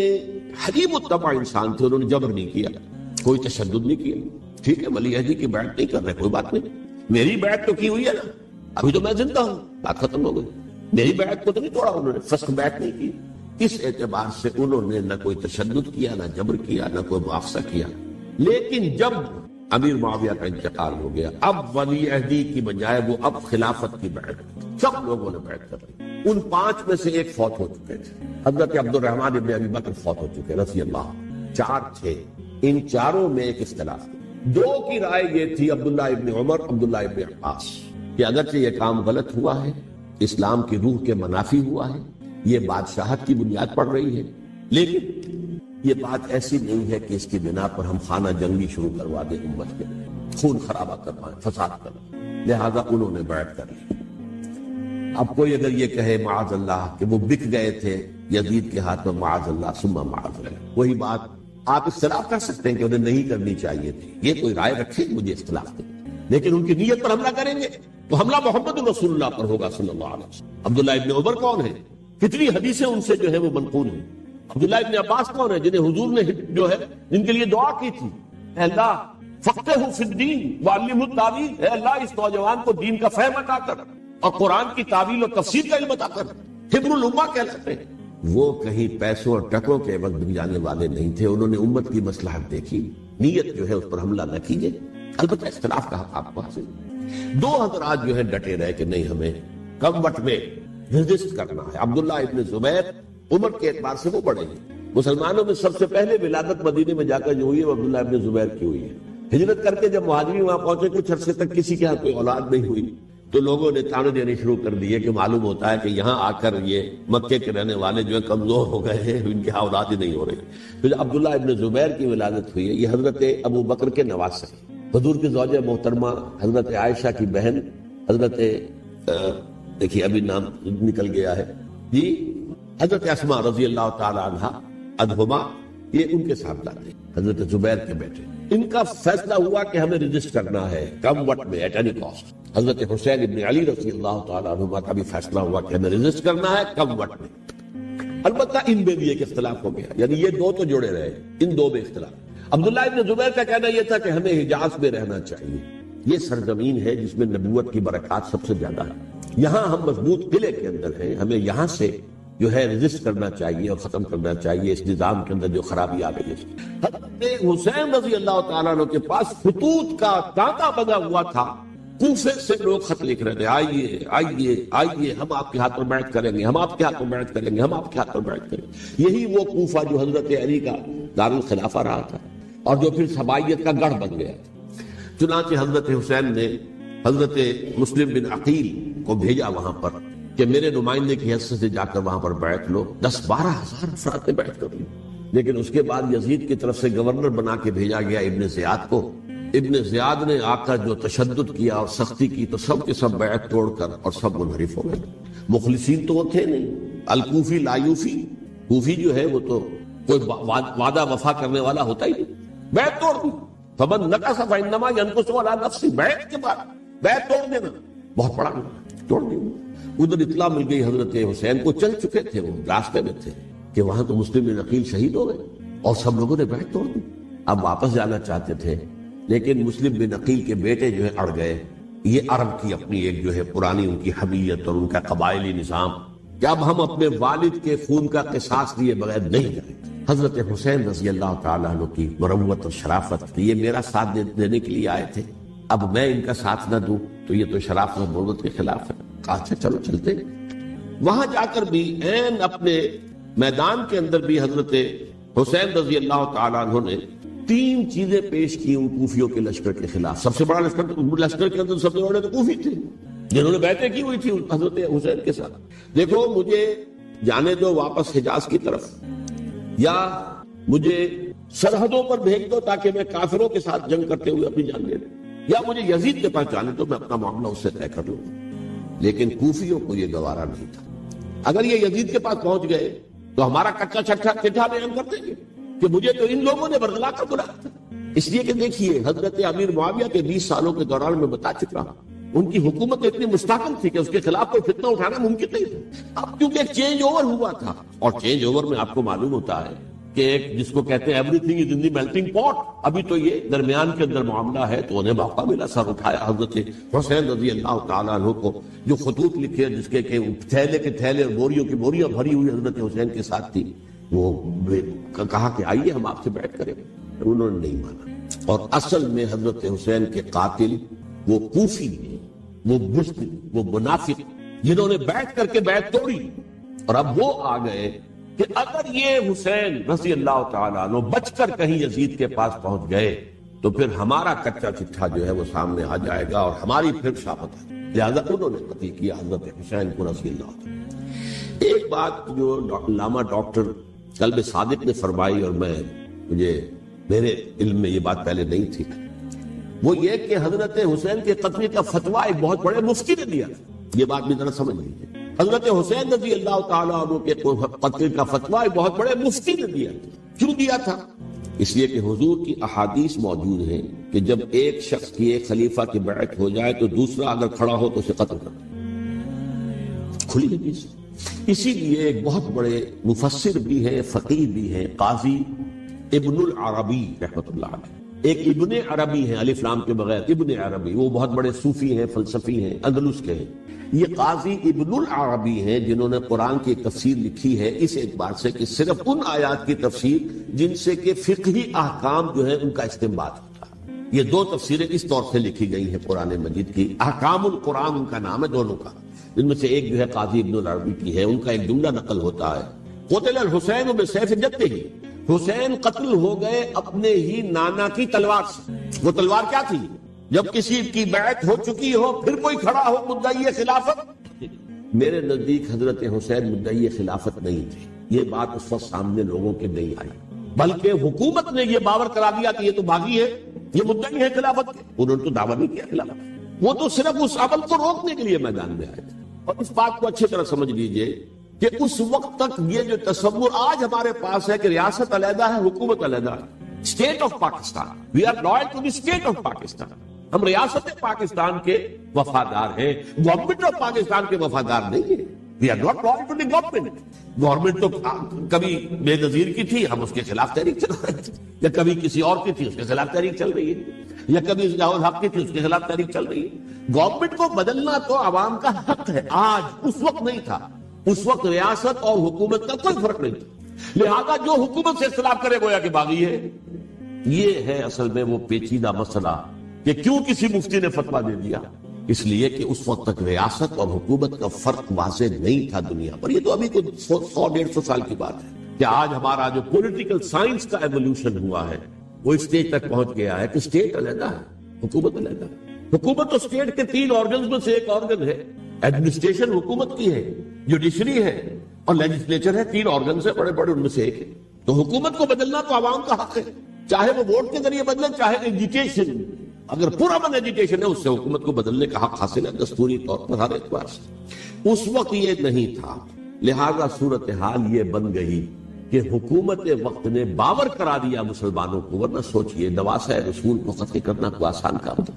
Speaker 2: حلیم الطبع انسان تھے، انہوں نے جبر نہیں کیا، کوئی تشدد نہیں کیا۔ ٹھیک ہے، ولی عہدی کی بیعت نہیں کر رہے، کوئی بات نہیں، میری بیعت تو کی ہوئی ہے نا، ابھی تو میں زندہ ہوں، بات ختم ہو گئی، میری بیعت کو تو نہیں توڑا انہوں نے، فسخ بیعت نہیں کی۔ اس اعتبار سے انہوں نے نہ کوئی تشدد کیا، نہ جبر کیا، نہ کوئی معاوضہ کیا۔ لیکن جب امیر معاویہ کا انتقال ہو گیا، اب ولی عہدی کی بجائے وہ اب خلافت کی بیعت، سب لوگوں نے بیعت کر لی۔ ان 5 میں سے ایک فوت ہو چکے تھے، حضرت عبد الرحمن ابن ابی بکر فوت ہو چکے رضی اللہ، 4 تھے، ان 4 میں ایک اختلاف تھا۔ 2 کی رائے یہ تھی، عبداللہ ابن عمر، عبداللہ ابن عباس، کہ اگرچہ یہ کام غلط ہوا ہے، اسلام کی روح کے منافی ہوا ہے، یہ بادشاہت کی بنیاد پڑ رہی ہے، لیکن یہ بات ایسی نہیں ہے کہ اس کی بنا پر ہم خانہ جنگی شروع کروا دیں، امت کے خون خرابہ کروائیں، فساد کروائیں، لہذا انہوں نے بیعت کر لی۔ اب کوئی اگر یہ کہے معاذ اللہ کہ وہ بک گئے تھے یزید کے ہاتھ میں، معاذ اللہ ثم معاذ اللہ، وہی بات آپ اختلاف کر سکتے ہیں کہ انہیں نہیں کرنی چاہیے تھی، یہ کوئی رائے رکھے مجھے اختلاف دے، لیکن ان کی نیت پر حملہ کریں گے تو حملہ محمد رسول اللہ پر ہوگا صلی اللہ علیہ وسلم۔ عبداللہ ابن عمر کون ہے؟ کتنی حدیثیں ان سے جو ہے وہ منقول ہیں۔ عبداللہ ابن عباس کون ہے؟ جنہیں حضور نے جو ہے جن کے لیے دعا کی تھی، اے اللہ فقہہ فی الدین وعلمہ التاویل، اے اللہ اس نوجوان کو دین کا فہم عطا کر اور قرآن کی تعویل اور تفسیر کا علم عطا کر، حبر الامہ کہلاتے ہیں۔ وہ کہیں پیسوں اور ٹکوں کے عوض بن جانے والے نہیں تھے، انہوں نے امت کی مصلحت دیکھی، نیت جو ہے اس پر حملہ نہ کیجیے، البتہ اختلاف کا حق آپ کو حاصل۔ 2 حضرات جو ہے ڈٹے رہے کہ نہیں، ہمیں کم وقت میں ریزسٹ کرنا ہے۔ عبداللہ ابن زبیر عمر کے اعتبار سے وہ بڑے ہیں، مسلمانوں میں سب سے پہلے ولادت مدینے میں جا کر جو ہوئی ہے وہ عبداللہ ابن زبیر کی ہوئی ہے۔ ہجرت کر کے جب مہاجرین وہاں پہنچے، کچھ عرصے تک کسی کے ہاں کوئی اولاد نہیں ہوئی، تو لوگوں نے تانے دینے شروع کر دیے کہ معلوم ہوتا ہے کہ یہاں آ کر یہ مکے کے رہنے والے جو ہے کمزور ہو گئے ہیں، ان کے ہاں اولاد ہی نہیں ہو رہی۔ پھر عبداللہ ابن زبیر کی ولادت ہوئی ہے، یہ حضرت ابو بکر کے نواسے، حضور کی زوجہ محترمہ حضرت عائشہ کی بہن حضرت دیکھیے ابھی نام نکل گیا ہے جی، حضرت اسماء رضی اللہ تعالی عنہا ادہما، یہ ان کے ساتھ لاتے حضرت زبیر کے بیٹے۔ ان کا فیصلہ ہوا کہ ہمیں رجسٹ کرنا ہے کم وقت میں، ایٹ اینی کاسٹ۔ حضرت حسین ابن علی رضی اللہ تعالی عنہما کا بھی فیصلہ ہوا کہ ہمیں رجسٹ کرنا ہے کم وقت میں۔ البتہ ان میں بھی ایک اختلاف ہو گیا، یعنی یہ 2 تو جڑے رہے، ان 2 میں اختلاف۔ عبداللہ ابن زبیر کا کہنا یہ تھا کہ ہمیں حجاز میں رہنا چاہیے، یہ سرزمین ہے جس میں نبوت کی برکات سب سے زیادہ ہے، یہاں ہم مضبوط قلعے کے اندر ہیں، ہمیں یہاں سے جو ہے رجسٹ کرنا چاہیے اور ختم کرنا چاہیے اس نظام کے اندر جو خرابی آ گئی ہے۔ حضرت حسین رضی اللہ تعالیٰ عنہ کے پاس خطوط کا تانتا بنا ہوا تھا، کوفے سے لوگ خط لکھ رہے تھے، آئیے آئیے آئیے، ہم آپ کے ہاتھ میں بیعت کریں گے، ہم آپ کے ہاتھ میں بیعت کریں گے، ہم آپ کے ہاتھ میں بیعت کریں گے۔ یہی وہ کوفہ جو حضرت علی کا دارالخلافہ رہا تھا اور جو پھر سبائیت کا گڑھ بن گیا۔ چنانچہ حضرت حسین نے حضرت مسلم بن عقیل کو بھیجا وہاں پر کہ میرے نمائندے کی حیثیت سے جا کر وہاں پر بیعت لو۔ 10-12 ہزار افراد نے بیعت کر لی، لیکن اس کے بعد یزید کی طرف سے گورنر بنا کے بھیجا گیا ابن زیاد کو۔ ابن زیاد نے آ کر جو تشدد کیا اور سختی کی تو سب کے سب بیعت توڑ کر اور سب منحرف ہو گئے۔ مخلصین تو وہ تھے نہیں، الکوفی لایوفی، کوفی جو ہے وہ تو کوئی وعدہ وفا کرنے والا ہوتا ہی نہیں، بیعت توڑ دی۔ فمن نقص فانما ينقص على نفسه، بیعت کے بعد بیعت توڑ دینا بہت بڑا توڑ دی۔ ادھر اطلاع مل گئی حضرت حسین کو، چل چکے تھے وہ، راستے میں تھے کہ وہاں تو مسلم بن عقیل شہید ہو گئے اور سب لوگوں نے بیعت توڑ دی۔ اب واپس جانا چاہتے تھے لیکن مسلم بن عقیل کے بیٹے جو ہے اڑ گئے۔ یہ عرب کی اپنی ایک جو ہے پرانی ان کی حمیت اور ان کا قبائلی نظام کہ اب ہم اپنے والد کے خون کا قصاص لیے بغیر نہیں جائیں۔ حضرت حسین رضی اللہ تعالیٰ عنہ کی مروت اور شرافت، یہ میرا ساتھ دینے کے لیے آئے تھے، اب میں ان کا ساتھ نہ دوں تو یہ تو شرافت اور مروت کے خلاف ہے۔ اچھا چلو چلتے۔ وہاں جا کر بھی این اپنے میدان کے اندر بھی حضرت حسین رضی اللہ تعالیٰ عنہ نے 3 چیزیں پیش کی ان کوفیوں کے لشکر کے خلاف۔ سب سے بڑا لشکر کے اندر سب سے بڑے تو کوفی تھے، جنہوں نے بیعتیں کی ہوئی تھی حضرت حسین کے ساتھ. دیکھو مجھے جانے دو واپس حجاز کی طرف، یا مجھے سرحدوں پر بھیج دو تاکہ میں کافروں کے ساتھ جنگ کرتے ہوئے اپنی جان لے لوں، یا مجھے یزید کے پاس جانے دو، میں اپنا معاملہ اس سے طے کر لوں. لیکن کوفیوں کو یہ گوارا نہیں تھا. اگر یہ یزید کے پاس پہنچ گئے تو ہمارا کچا چٹھا بیان کر دیں گے کہ مجھے تو ان لوگوں نے برگلا کر بلایا تھا. اس لیے کہ دیکھیے حضرت امیر معاویہ کے 20 سالوں کے دوران میں بتا چکا ہوں، ان کی حکومت اتنی مستحکم تھی کہ اس کے خلاف کوئی فتنہ اٹھانا ممکن نہیں تھا. اب کیونکہ ایک چینج اوور ہوا تھا، اور چینج اوور میں آپ کو معلوم ہوتا ہے کہ ایک جس کو کہتے ہیں every thing is in the melting پاٹ، ابھی تو یہ درمیان کے اندر معاملہ ہے. تو انہیں موقع ملا، سر اٹھایا حضرت حسین رضی اللہ تعالیٰ عنہ کو، جو خطوط لکھے جس کے کہ تھیلے کے تھیلے اور بوریوں کی بوریاں بھری ہوئی حضرت حسین کے ساتھ تھی. وہ کہا کہ آئیے ہم آپ سے بیعت کریں. انہوں نے نہیں مانا. اور اصل میں حضرت حسین کے قاتل وہ کوفی ہیں، وہ بزدل، وہ منافق، جنہوں نے بیعت کر کے بیعت توڑی. اور اب وہ آ گئے کہ اگر یہ حسین رضی اللہ تعالیٰ عنہ بچ کر کہیں یزید کے پاس پہنچ گئے تو پھر ہمارا کچا چٹھا جو ہے وہ سامنے آ جائے گا اور ہماری پھر شامت ہے. لہذا انہوں نے قتل کیا حضرت حسین کو رضی اللہ تعالیٰ. ایک بات جو علامہ ڈاکٹر قلب صادق نے فرمائی، اور میرے علم میں یہ بات پہلے نہیں تھی، وہ یہ کہ حضرت حسین کے قتل کا فتویٰ ایک بہت بڑے مفتی نے دیا. یہ بات بھی ذرا سمجھ لیجیے. حضرت حسین رضی اللہ تعالیٰ عنہ کے قتل کا فتویٰ ایک بہت بڑے مفتی نے دیا. کیوں دیا تھا؟ اس لیے کہ حضور کی احادیث موجود ہیں کہ جب ایک شخص کی ایک خلیفہ کی بیعت ہو جائے تو دوسرا اگر کھڑا ہو تو اسے قتل کر دو. کھلی حدیث. اسی لیے ایک بہت بڑے مفسر بھی ہیں، فقیہ بھی ہیں، قاضی ابن العربی رحمۃ اللہ علیہ. ایک ابن عربی ہیں الف لام کے بغیر، ابن عربی، وہ بہت بڑے صوفی ہیں، فلسفی ہیں، اندلس کے ہیں. یہ قاضی ابن العربی ہیں جنہوں نے قرآن کی تفسیر لکھی ہے اس اعتبار سے کہ صرف ان آیات کی تفسیر جن سے کہ فقہی احکام جو ہے ان کا استنباط ہوتا ہے. یہ دو تفسیریں اس طور سے لکھی گئی ہیں قرآن مجید کی. احکام القرآن ان کا نام ہے دونوں کا. ان میں سے ایک جو ہے قاضی ابن العربی کی ہے. ان کا ایک جملہ نقل ہوتا ہے، قتل الحسین بسیف جدہ، حسین قتل ہو گئے اپنے ہی نانا کی تلوار سے. وہ تلوار کیا تھی؟ جب کسی کی بیعت ہو چکی ہو پھر کوئی کھڑا ہو مدعی خلافت. میرے نزدیک حضرت حسین مدعی خلافت نہیں تھے. یہ بات اس وقت سامنے لوگوں کے نہیں آئی، بلکہ حکومت نے یہ باور کرا دیا کہ یہ تو باغی ہے، یہ مدعی ہے خلافت کے. انہوں نے تو دعویٰ نہیں کیا خلافت، وہ تو صرف اس عمل کو روکنے کے لیے میدان میں آئے تھے. اور اس بات کو اچھی طرح سمجھ لیجئے کہ اس وقت تک یہ جو تصور آج ہمارے پاس ہے کہ ریاست علیحدہ ہے، حکومت علیحدہ ہے. State of Pakistan, we are loyal to the state of Pakistan. ہم ریاست پاکستان کے وفادار ہیں، گورنمنٹ آف پاکستان کے وفادار نہیں ہیں. We are not loyal to the government. Government تو کبھی بے نظیر کی تھی، ہم اس کے خلاف تحریک چلا رہے تھے، یا کبھی کسی اور کی تھی اس کے خلاف تحریک چل رہی ہے، یا کبھی ضیاء الحق کی تھی اس کے خلاف تحریک چل رہی ہے. گورنمنٹ کو بدلنا تو عوام کا حق ہے. آج اس وقت نہیں تھا. اس وقت ریاست اور حکومت کا کوئی فرق نہیں تھا. لہذا جو حکومت سے اختلاف کرے گویا کہ باغی ہے. یہ ہے اصل میں وہ پیچیدہ مسئلہ کہ کیوں کسی مفتی نے فتویٰ دے دیا. اس لیے کہ اس وقت تک ریاست اور حکومت کا فرق واضح نہیں تھا دنیا پر. یہ تو ابھی کو 100-150 سال کی بات ہے کہ آج ہمارا جو پولیٹیکل سائنس کا ایولیوشن ہوا ہے وہ اس اسٹیج تک پہنچ گیا ہے کہ اسٹیٹ علیحدہ ہے، حکومت علیحدہ ہے. حکومت تو اسٹیٹ کے 3 آرگنز میں سے ایک آرگن ہے. ایڈمنسٹریشن حکومت کی ہے، جوڈیشری ہے اور لیجسلیچر ہے. 3 آرگنز ہے بڑے بڑے، ان میں سے ایک ہے. تو حکومت کو بدلنا تو عوام کا حق ہے، چاہے وہ ووٹ کے ذریعے بدلے، چاہے ایجوکیشن. اگر پورا من ایجوکیشن ہے اس سے حکومت کو بدلنے کا حق حاصل ہے دستوری طور پر ہر اعتبار سے. اس وقت یہ نہیں تھا. لہذا صورتحال یہ بن گئی کہ حکومت وقت نے باور کرا دیا مسلمانوں کو. ورنہ سوچئے نواسہ رسول کو قتل کرنا کوئی آسان کام تھا.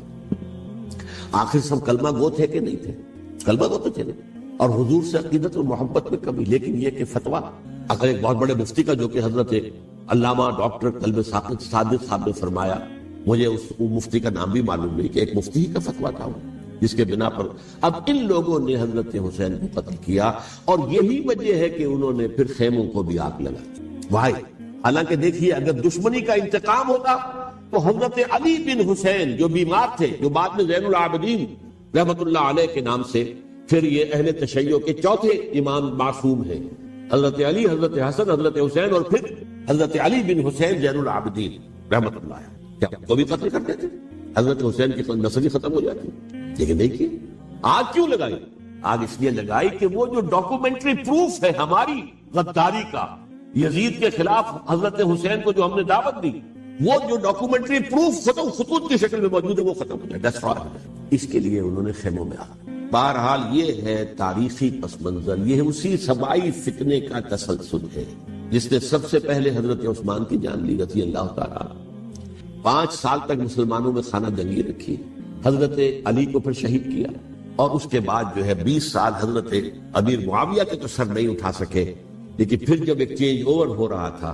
Speaker 2: آخر سب کلمہ گو تھے کہ نہیں تھے؟ کلمہ گو تو تھے اور حضور سے عقیدت اور محبت میں کمی. لیکن یہ کہ فتویٰ اگر ایک بہت بڑے مفتی کا، جو کہ حضرت علامہ ڈاکٹر قلب صادق صاحب نے فرمایا، مجھے اس مفتی کا نام بھی معلوم نہیں، کہ ایک مفتی کا فتویٰ تھا جس کے بنا پر اب ان لوگوں نے حضرت حسین کو قتل کیا. اور یہی وجہ ہے کہ انہوں نے پھر خیموں کو بھی آگ لگا. بھائی حالانکہ دیکھیے اگر دشمنی کا انتقام ہوتا تو حضرت علی بن حسین جو بیمار تھے، جو بعد میں زین العابدین رحمت اللہ علیہ کے نام سے پھر یہ اہل تشیع کے 4تھے امام معصوم ہیں، حضرت علی، حضرت حسن، حضرت حسین اور پھر حضرت علی بن حسین زین العابدین رحمت اللہ علیہ، کیا کو بھی قتل کرتے تھے؟ حضرت حسین کی نسل ختم ہو جاتی، لیکن نہیں کی. آگ کیوں لگائی؟ آگ اس لیے لگائی کہ وہ جو ڈاکومنٹری پروف ہے ہماری غداری کا، یزید کے خلاف حضرت حسین کو جو ہم نے دعوت دی، وہ جو ڈاکومنٹری پروف خطوط کی شکل میں موجود ہے وہ ختم ہو جائے، ڈسٹرائے۔ اس کے لیے انہوں نے خیموں میں آ۔ بہرحال یہ ہے تاریخی پس منظر، یہ اسی سبائی فتنے کا تسلسل ہے جس نے سب سے پہلے حضرت عثمان کی جان لی رضی اللہ تعالیٰ۔ 5 سال تک مسلمانوں میں خانہ جنگی رکھی، حضرت علی کو پھر شہید کیا، اور اس کے بعد جو ہے 20 سال حضرت امیر معاویہ کے تو سر نہیں اٹھا سکے، لیکن پھر جب ایک چینج اوور ہو رہا تھا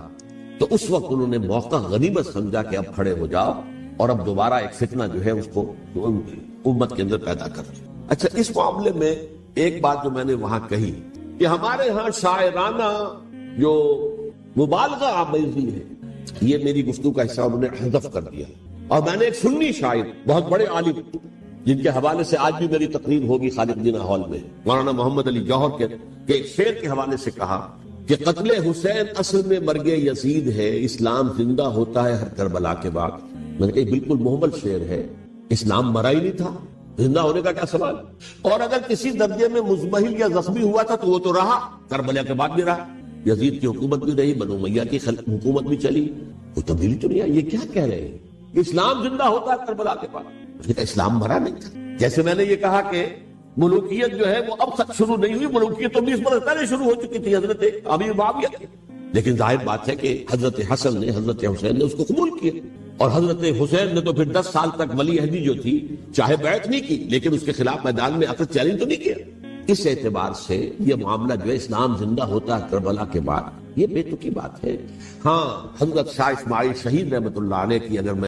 Speaker 2: تو اس وقت انہوں نے موقع غنیمت سمجھا کہ اب کھڑے ہو جاؤ اور اب دوبارہ ایک فتنہ جو ہے اس کو امت کے اندر پیدا کر دو۔ اچھا، اس معاملے میں ایک بات جو میں نے وہاں کہی کہ ہمارے ہاں شاعرانہ جو مبالغہ آمیزی ہے، یہ میری گفتگو کا حصہ انہوں نے حذف کر دیا، اور میں نے ایک سنی شاعر بہت بڑے عالم جن کے حوالے سے آج بھی میری تقریر ہوگی خالد جناح ہال میں، مولانا محمد علی جوہر کے ایک شعر کے حوالے سے کہا کہ قتل حسین اصل میں مرگ یزید ہے، اسلام زندہ ہوتا ہے ہر کربلا کے بعد۔ میں نے کہا بالکل محمل شعر ہے، اسلام مرا ہی نہیں تھا، زندہ ہونے کا کیا سوال؟ اور اگر کسی درجے میں مزمحل یا زخمی ہوا تھا تو وہ تو رہا، کربلا کے بعد بھی رہا، یزید کی حکومت بھی رہی، بنو امیہ کی حکومت بھی چلی، کوئی تبدیلی تو نہیں آئی۔ یہ کیا کہہ رہے ہیں کہ اسلام زندہ ہوتا ہے کربلا کے بعد؟ اسلام مرا نہیں تھا۔ جیسے میں نے یہ کہا کہ ملوکیت جو ہے وہ اب تک شروع نہیں ہوئی، ملوکیت تو 20 برس پہلے شروع ہو چکی تھی حضرت امیر معاویہ کی، لیکن ظاہر بات ہے کہ حضرت حسن نے، حضرت حسین نے اس کو قبول کیا، اور حضرت حسین نے تو پھر 10 سال تک ولی عہدی جو تھی چاہے بیعت نہیں کی لیکن اس کے خلاف میدان میں آ کر چیلنج تو نہیں کیا۔ اس اعتبار سے یہ معاملہ جو ہے اسلام زندہ ہوتا ہے کربلا کے بعد، یہ بے تکی بات ہے۔ ہاں، حضرت شاہ اسماعیل شہید رحمۃ اللہ علیہ کی اگر میں